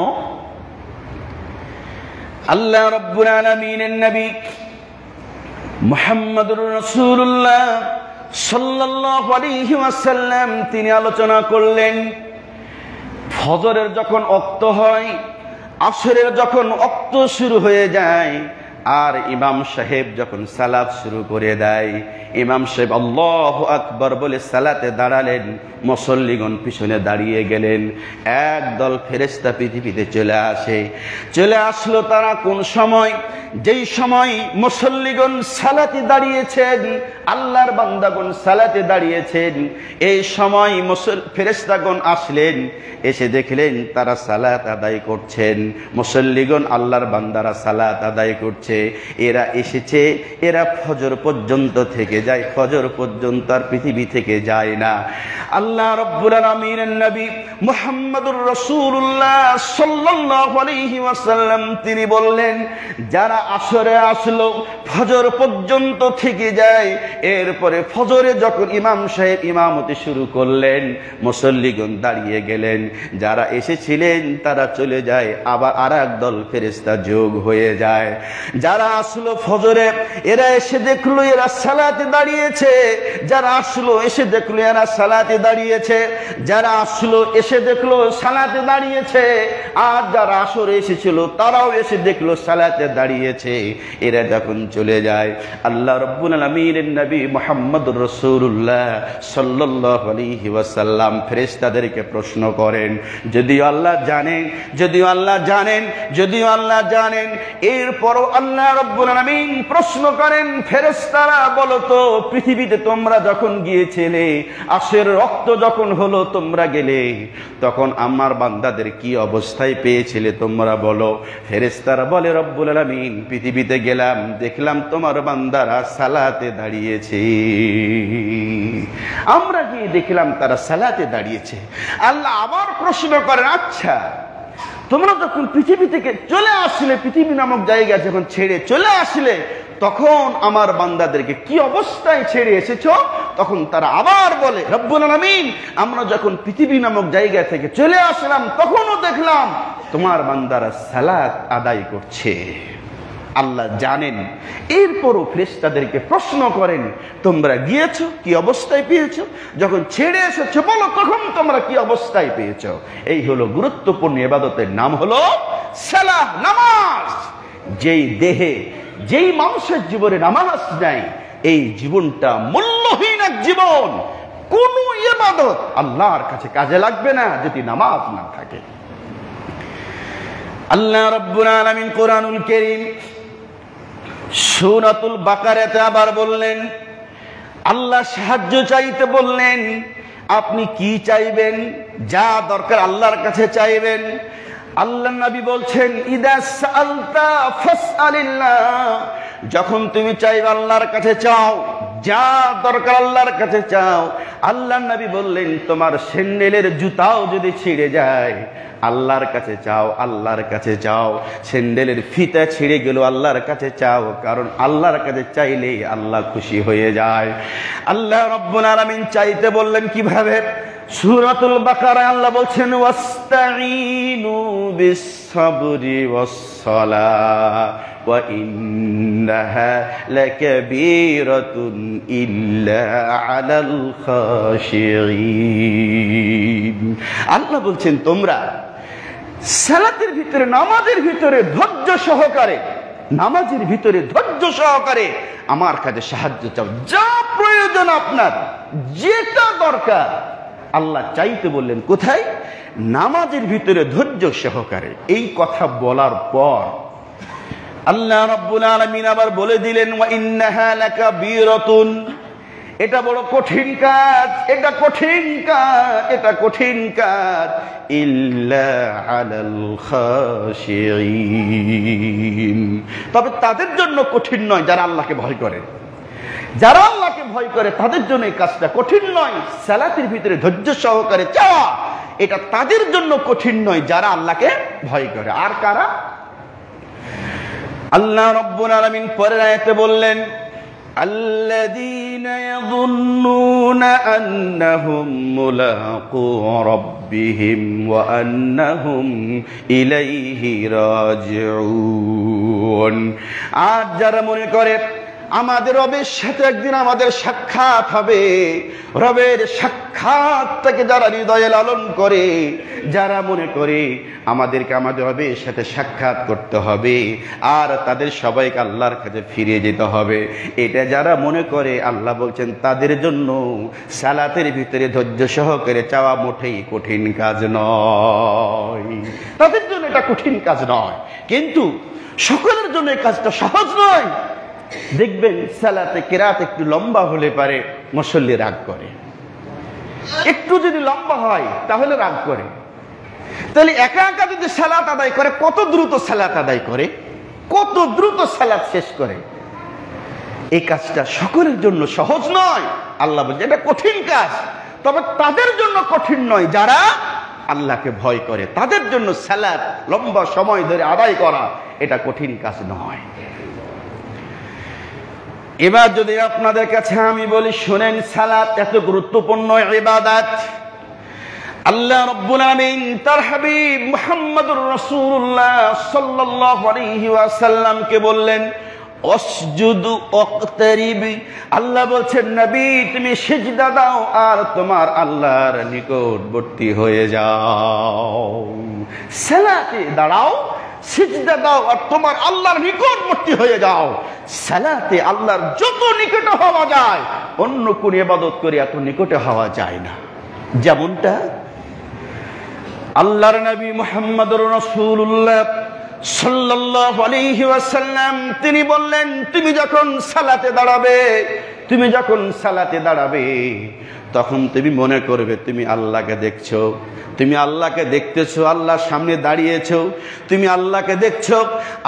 আল্লাহ রাব্বুল আলামিনের নবী মুহাম্মদুর রাসূলুল্লাহ সাল্লাল্লাহু আলাইহি ওয়াসাল্লাম তিনি আলোচনা করলেন, ফজরের যখন ওয়াক্ত হয়, আসরের যখন ওয়াক্ত শুরু হয়ে যায়, আর ইমাম সাহেব যখন সালাত শুরু করে দেয়, ইমাম সাহেব আল্লাহু আকবার বলে সালাতে দাঁড়ালেন, মুসল্লিগণ পিছনে দাঁড়িয়ে গেলেন। একদল ফেরেশতা পৃথিবীতে চলে আসলো। তারা কোন সময়? যেই সময় মুসল্লিগণ সালাতে দাঁড়িয়েছেন, আল্লাহর বান্দাগণ সালাতে দাঁড়িয়েছেন, এই সময় ফেরেশতাগণ আসলেন, এসে দেখলেন তারা সালাত আদায় করছেন। মুসল্লিগণ আল্লাহর বান্দারা সালাত আদায় করছে। এরা এসেছে, এরা ফজর পর্যন্ত থেকে যায়, ফজর পর্যন্ত আর পৃথিবী থেকে যায় না। আল্লাহ রাব্বুল আলামিনের নবী মুহাম্মদুর রাসূলুল্লাহ সাল্লাল্লাহু আলাইহি ওয়াসাল্লাম তিনি বললেন, যারা আসরে আসলো, ফজর পর্যন্ত থেকে যায়, এরপরে ফজরে যখন ইমাম সাহেব ইমামতি শুরু করলেন, মুসল্লিগণ দাঁড়িয়ে গেলেন, যারা এসেছিলেন তারা চলে যায়, আবার আরেক দল ফেরেশতা যোগ হয়ে যায়। যারা আসলো ফজরে, এরা এসে দেখলো এরা সালাতে দাঁড়িয়েছে, যারা আসলো এসে দেখলো এরা সালাতে দাঁড়িয়েছে, যারা আসলো এসে দেখলো সালাতে দাঁড়িয়েছে, আর যারা আসরে এসেছিল তারাও এসে দেখলো সালাতে দাঁড়িয়েছে। এরা যখন চলে যায়, আল্লাহ রাব্বুল আলামিনের নবী মুহাম্মদুর রাসূলুল্লাহ সাল্লাল্লাহু আলাইহি ওয়াসাল্লাম ফেরেশতাদেরকে প্রশ্ন করেন, যদিও আল্লাহ জানেন, এরপরও আল্লাহ রাব্বুল আলামিন প্রশ্ন করেন, ফেরেশতারা বলো তো, পৃথিবীতে তোমরা যখন গিয়েছিলে, আসরের রক্ত যখন হলো তোমরা গেলে, তখন আমার বান্দাদের কি অবস্থায় পেয়েছিলে তোমরা বলো। ফেরেশতারা বলে, রব্বুল আলামিন পৃথিবীতে গেলাম, দেখলাম তোমার বান্দারা সালাতে দাঁড়িয়েছে, আমরা গিয়ে দেখলাম তারা সালাতে দাঁড়িয়েছে। আল্লাহ আবার প্রশ্ন করেন, আচ্ছা তোমরা যখন পৃথিবী থেকে চলে আসলে, পৃথিবী নামক জায়গা যখন ছেড়ে চলে আসলে, তখন আমার বান্দাদেরকে কি অবস্থায় ছেড়ে এসেছো? তখন তারা আবার বলে, রব্বুল আলামিন আমরা যখন পৃথিবী নামক জায়গা থেকে চলে আসলাম, তখনও দেখলাম তোমার বান্দারা সালাত আদায় করছে। আল্লাহ জানেন, এরপরও ফেরেশতাদেরকে প্রশ্ন করেন, তোমরা গিয়েছো কি অবস্থায় পেয়েছো? যখন ছেড়ে এসেছো বলো তখন তোমরা কি অবস্থায় পেয়েছো? এই হলো গুরুত্বপূর্ণ ইবাদতের নাম হলো সালাহ, নামাজ। যেই দেহে, যেই মানুষের জীবনে নামাজ নাই, এই জীবনটা মূল্যহীন এক জীবন। কোন ইবাদত আল্লাহর কাছে কাজে লাগবে না যদি নামাজ না থাকে। আল্লাহ রাব্বুল আলামিন কোরআনুল কারীম সূরাতুল বাকারাতে আবার বললেন, আল্লাহ সাহায্য চাইতে বললেন, আপনি কি চাইবেন? যা দরকার আল্লাহর কাছে চাইবেন। আল্লাহর নবী বলছেন, ইদা সাআলতা ফাসআলিল্লাহ, যখন তুমি চাইবে আল্লাহর কাছে চাও, যা দরকার আল্লাহর কাছে চাও। আল্লাহর নবী বললেন, তোমার স্যান্ডেলের জুতাও যদি ছিঁড়ে যায়, আল্লাহর কাছে চাও, আল্লাহর কাছে চাও। স্যান্ডেলের ফিতা ছিঁড়ে গেল, আল্লাহর কাছে চাও, কারণ আল্লাহর কাছে চাইলেই আল্লাহ খুশি হয়ে যায়। আল্লাহ রাব্বুল আলামিন চাইতে বললেন কিভাবে? সূরাতুল বাকারায় আল্লাহ বলছেন, ওয়াস্তাঈনু বিস-সাবরি ওয়াস-সালাহ ওয়া ইন্নাহা লাকাবীরাতুন ইল্লা আলাল খাশিঈন। আল্লাহ বলছেন তোমরা সালাতের ভিতরে, নামাজের ভিতরে ধৈর্য সহকারে, নামাজের ভিতরে ধৈর্য সহকারে আমার কাছে সাহায্য চাও। যা প্রয়োজন আপনার, যেটা দরকার আল্লাহ চাইতে বললেন কোথায়? নামাজের ভিতরে ধৈর্য সহকারে। এই কথা বলার পর আল্লাহ রাব্বুল আলামিন আবার বলে দিলেন ওয়া ইন্নাহা লাকাবীরাতুন, এটা বড় কঠিন কাজ, এটা কঠিন কাজ, এটা কঠিন কাজ, ইল্লা আলাল খাশিঈন, তবে তাদের জন্য কঠিন নয় যারা আল্লাহকে ভয় করে। যারা আল্লাহকে ভয় করে তাদের জন্য এই কাজটা কঠিন নয়। সালাতের ভিতরে ধৈর্য সহকারে চাওয়া এটা তাদের জন্য কঠিন নয় যারা আল্লাহকে ভয় করে। আর কারা? আল্লাহ রাব্বুল আলামিন পরের আয়াতে বললেন الذين يظنون أنهم ملاقو ربهم وأنهم إليه راجعون। আজ যারা মনে করে আমাদের রবের সাথে একদিন আমাদের সাক্ষাৎ হবে, রবের সাক্ষাৎটাকে যারা হৃদয়ে লালন করে, যারা মনে করে আমাদেরকে আমাদের রবের সাথে সাক্ষাৎ করতে হবে আর তাদের সবাইকে আল্লাহর কাছে ফিরে যেতে হবে, এটা যারা মনে করে আল্লাহ বলছেন তাদের জন্য সালাতের ভিতরে ধৈর্য সহকারে চাওয়া মোটেই কঠিন কাজ নয়। তাদের জন্য এটা কঠিন কাজ নয়, কিন্তু সকলের জন্য এই কাজটা সহজ নয়। দেখবেন সালাতে কিরাত একটু লম্বা হলে পারে মুসল্লি রাগ করে, একটু যদি লম্বা হয় তাহলে রাগ করে। তাহলে একা একা যদি সালাত আদায় করে কত দ্রুত সালাত আদায় করে, কত দ্রুত সালাত শেষ করে। এই কাজটা সকলের জন্য সহজ নয়। আল্লাহ বলছে এটা কঠিন কাজ, তবে তাদের জন্য কঠিন নয় যারা আল্লাহকে ভয় করে। তাদের জন্য সালাত লম্বা সময় ধরে আদায় করা এটা কঠিন কাজ নয়। এবার যদি আপনাদের কাছে আমি বলি শুনেন, সালাত এত গুরুত্বপূর্ণ ইবাদত, আল্লাহ রাব্বুল আলামিন তার হাবিব মুহাম্মদুর রাসূলুল্লাহ সাল্লাল্লাহু আলাইহি ওয়াসাল্লামকে বললেন অসজুদু ওয়াকতারিব। আল্লাহ বলছেন নবী তুমি সিজদা দাও আর তোমার আল্লাহর নিকটবর্তী হয়ে যাও। সালাতে দাঁড়াও, সিজদা দাও আর তোমার আল্লাহর নিকটবর্তী হয়ে যাও। সালাতে আল্লাহর যত নিকটে হওয়া যায় অন্য কোন ইবাদত করে এত নিকটে হওয়া যায় না। যেমনটা আল্লাহর নবী মুহাম্মদুর রাসূলুল্লাহ সাল্লাল্লাহু আলাইহি ওয়াসাল্লাম তিনি বললেন তুমি যখন সালাতে দাঁড়াবে তখন তুমি মনে করবে তুমি আল্লাহকে দেখছো, তুমি আল্লাহকে দেখতেছো, আল্লাহর সামনে দাঁড়িয়েছো, তুমি আল্লাহকে দেখছো।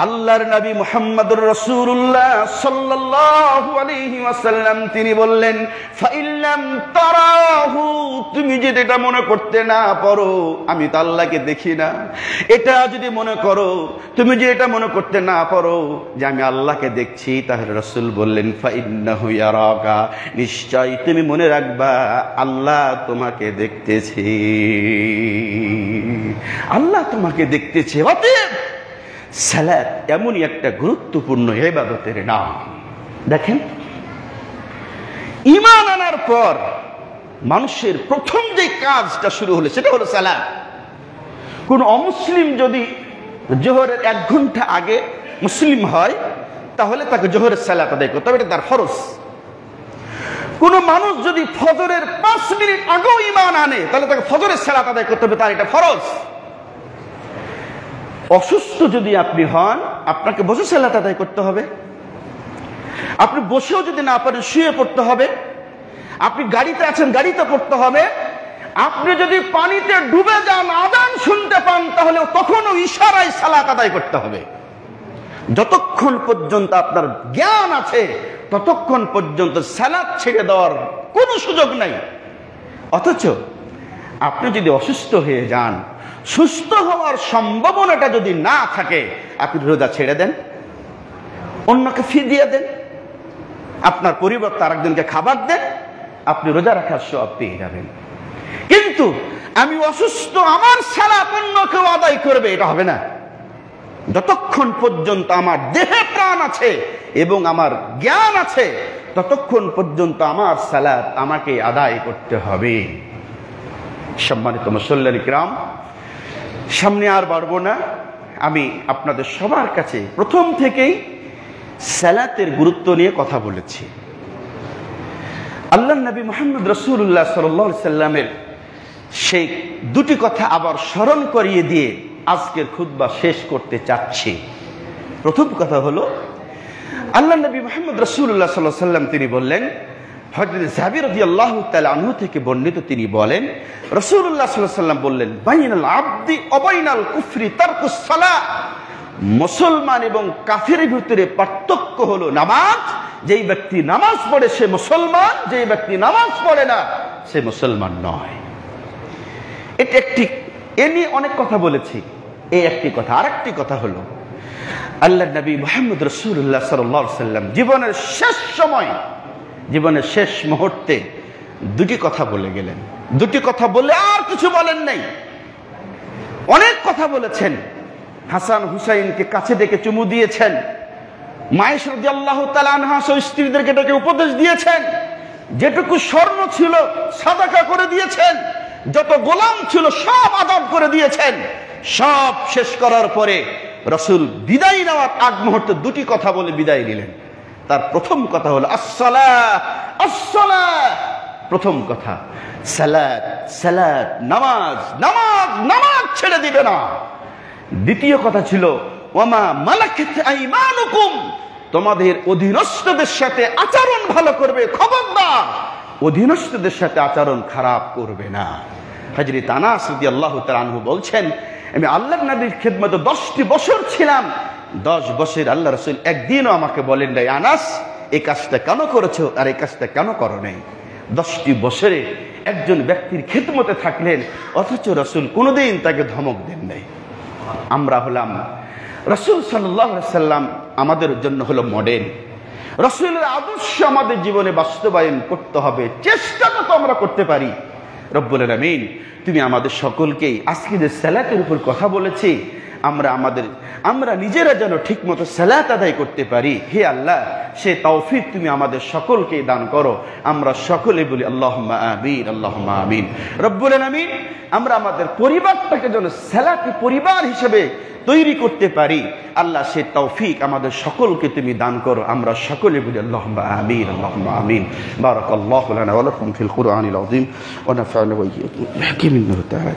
আল্লাহর নবী মুহাম্মদুর রাসূলুল্লাহ সাল্লাল্লাহু আলাইহি ওয়াসাল্লাম তিনি বললেন ফাইল্লাম তারাহু, তুমি যদি এটা মনে করতে না পারো আমি তো আল্লাহকে দেখি না, এটা যদি মনে করো, তুমি যদি এটা মনে করতে না পারো যে আমি আল্লাহকে দেখছি, তাহলে রাসূল বললেন ফাইন্নাহু ইয়ারাকা, নিশ্চয় তুমি মনে রাখবা আল্লাহ তোমাকে দেখতেছে, আল্লাহ তোমাকে দেখতেছে। অতএব সালাত এমনই একটা গুরুত্বপূর্ণ ইবাদতের নাম। দেখেন ঈমান আনার পর মানুষের প্রথম যে কাজটা শুরু হলো সেটা হলো সালাত। কোন অমুসলিম যদি জোহরের 1 ঘন্টা আগে মুসলিম হয় তাহলে তাকে জোহরের সালাত আদায় করতে হবে, এটা তার ফরজ। কোন মানুষ যদি ফজরের 5 মিনিট আগেও ঈমান আনে তাহলে তাকে ফজরের সালাত আদায় করতে হবে, তার এটা ফরজ। অসুস্থ যদি আপনি হন আপনাকে বসে সালাত আদায় করতে হবে। আপনি বসেও যদি না পারেন শুয়ে পড়তে হবে। আপনি গাড়িতে আছেন গাড়িতে পড়তে হবে। আপনি যদি পানিতে ডুবে যান আযান শুনতে পান তাহলে তখনও ইশারায় সালাত আদায় করতে হবে। যতক্ষণ পর্যন্ত আপনার জ্ঞান আছে ততক্ষণ পর্যন্ত সালাত ছেড়ে দেওয়ার কোনো সুযোগ নাই। অথচ আপনি যদি অসুস্থ হয়ে যান, সুস্থ হওয়ার সম্ভাবনাটা যদি না থাকে, আপনি রোজা ছেড়ে দেন, অন্যকে ফিরিয়ে দেন, আপনার পরিবর্তে আরেকজনকে খাবার দেন, আপনি রোজা রাখার সওয়াব পেয়ে যাবেন। কিন্তু আমি অসুস্থ, আমার সালাত অন্য কেউ আদায় করবে, এটা হবে না। যতক্ষণ পর্যন্ত আমার দেহে প্রাণ আছে এবং আমার জ্ঞান আছে, ততক্ষণ পর্যন্ত আমার সালাত আমাকে আদায় করতে হবে। সম্মানিত মুসল্লি কিরাম, সামনে আর বাড়বো না। আমি আপনাদের সবার কাছে প্রথম থেকেই সালাতের গুরুত্ব নিয়ে কথা বলেছি। আল্লাহর নবী মুহাম্মদ রাসূলুল্লাহ সাল্লাল্লাহু আলাইহি সাল্লামের সেই দুটি কথা আবার স্মরণ করিয়ে দিয়ে আজকের খুতবা শেষ করতে চাচ্ছি। প্রথম কথা হলো, আল্লাহর নবী মুহাম্মদ রাসূলুল্লাহ সাল্লাল্লাহু আলাইহি সাল্লাম তিনি বললেন, হযরত জাবির রাদিয়াল্লাহু তাআলা আনহু থেকে বর্ণিত, তিনি বলেন রাসূলুল্লাহ সাল্লাল্লাহু আলাইহি সাল্লাম বললেন, বাইনাল আবদি ওয়া বাইনাল কুফরি তারকুস সালাহ। মুসলমান এবং কাফিরের ভিতরে পার্থক্য হলো নামাজ। যেই ব্যক্তি নামাজ পড়ে সে মুসলমান, যেই ব্যক্তি নামাজ পড়ে না সে মুসলমান নয়। এটা একটি, এ নিয়ে অনেক কথা বলেছি, এই একটি কথা। আরেকটি কথা হলো, আল্লাহর নবী মুহাম্মদ রাসূলুল্লাহ সাল্লাল্লাহু আলাইহি সাল্লাম জীবনের শেষ সময়, জীবনের শেষ মুহূর্তে দুটি কথা বলে গেলেন। দুটি কথা বলে আর কিছু বলেন নাই। অনেক কথা বলেছেন। হাসান হুসাইনকে কাছে ডেকে চুমু দিয়েছেন। মায়েশা রাদিয়াল্লাহু তাআলা আনহা স্ত্রীদেরকে ডেকে উপদেশ দিয়েছেন। যেটুকু স্বর্ণ ছিল সাদাকা করে দিয়েছেন। যত গোলাম ছিল সব আযাব করে দিয়েছেন। সব শেষ করার পরে রাসূল বিদায় নেওয়ার আগ মুহূর্তে দুটি কথা বলে বিদায় নিলেন। তার প্রথম কথা হলো আসসালাহ, আসসালাহ। প্রথম কথা সালাত, সালাত, নামাজ, নামাজ, নামাজ ছেড়ে দিবে না। দ্বিতীয় কথা ছিল ওয়ামা মালাকাত আইমানুকুম, তোমাদের অধীনস্থদের সাথে আচরণ ভালো করবে, খবরদার অধীনস্থদের সাথে আচরণ খারাপ করবে না। হযরত আনাস রাদিয়াল্লাহু তাআলা আনহু বলছেন, আমি আল্লাহর নবীর খিদমতে 10টি বছর ছিলাম। 10 বছর আল্লাহ রাসূল একদিনও আমাকে বলেন নাই, আনাস এই কাজটা কেন করেছো আর এই কাজটা কেন করো নাই। 10টি বছরে একজন ব্যক্তির খিদমতে থাকলেন, অথচ রাসূল কোনোদিন তাকে ধমক দেন নাই। আমরা হলাম, রাসূল সাল্লাল্লাহু আলাইহি সাল্লাম আমাদের জন্য হলো মডেল। রাসূলের আদর্শ আমাদের জীবনে বাস্তবায়ন করতে হবে। চেষ্টা তো আমরা করতে পারি। রব্বুল আলামিন, তুমি আমাদের সকলকেই আজকে যে সালাতের উপর কথা বলেছি, আমরা নিজেরা যেন ঠিকমতো সালাত আদায় করতে পারি। হে আল্লাহ, সে তৌফিক তুমি আমাদের সকলকে দান করো। আমরা সকলে বলি আল্লাহুম্মা আমিন, আল্লাহুম্মা আমিন। রব্বুল আলামিন, আমরা আমাদের পরিবারটাকে যেন সালাতি পরিবার হিসেবে তৈরি করতে পারি। আল্লাহ, সে তৌফিক আমাদের সকলকে তুমি দান করো। আমরা সকলে বলি আল্লাহুম্মা আমিন, আল্লাহুম্মা আমিন। বারাকাল্লাহু লানা ওয়া লাকুম ফিল কুরআনিল আযীম ওয়া নাফা'না ওয়া ইয়্যাকুম বিল হাকিমিন তাআলা।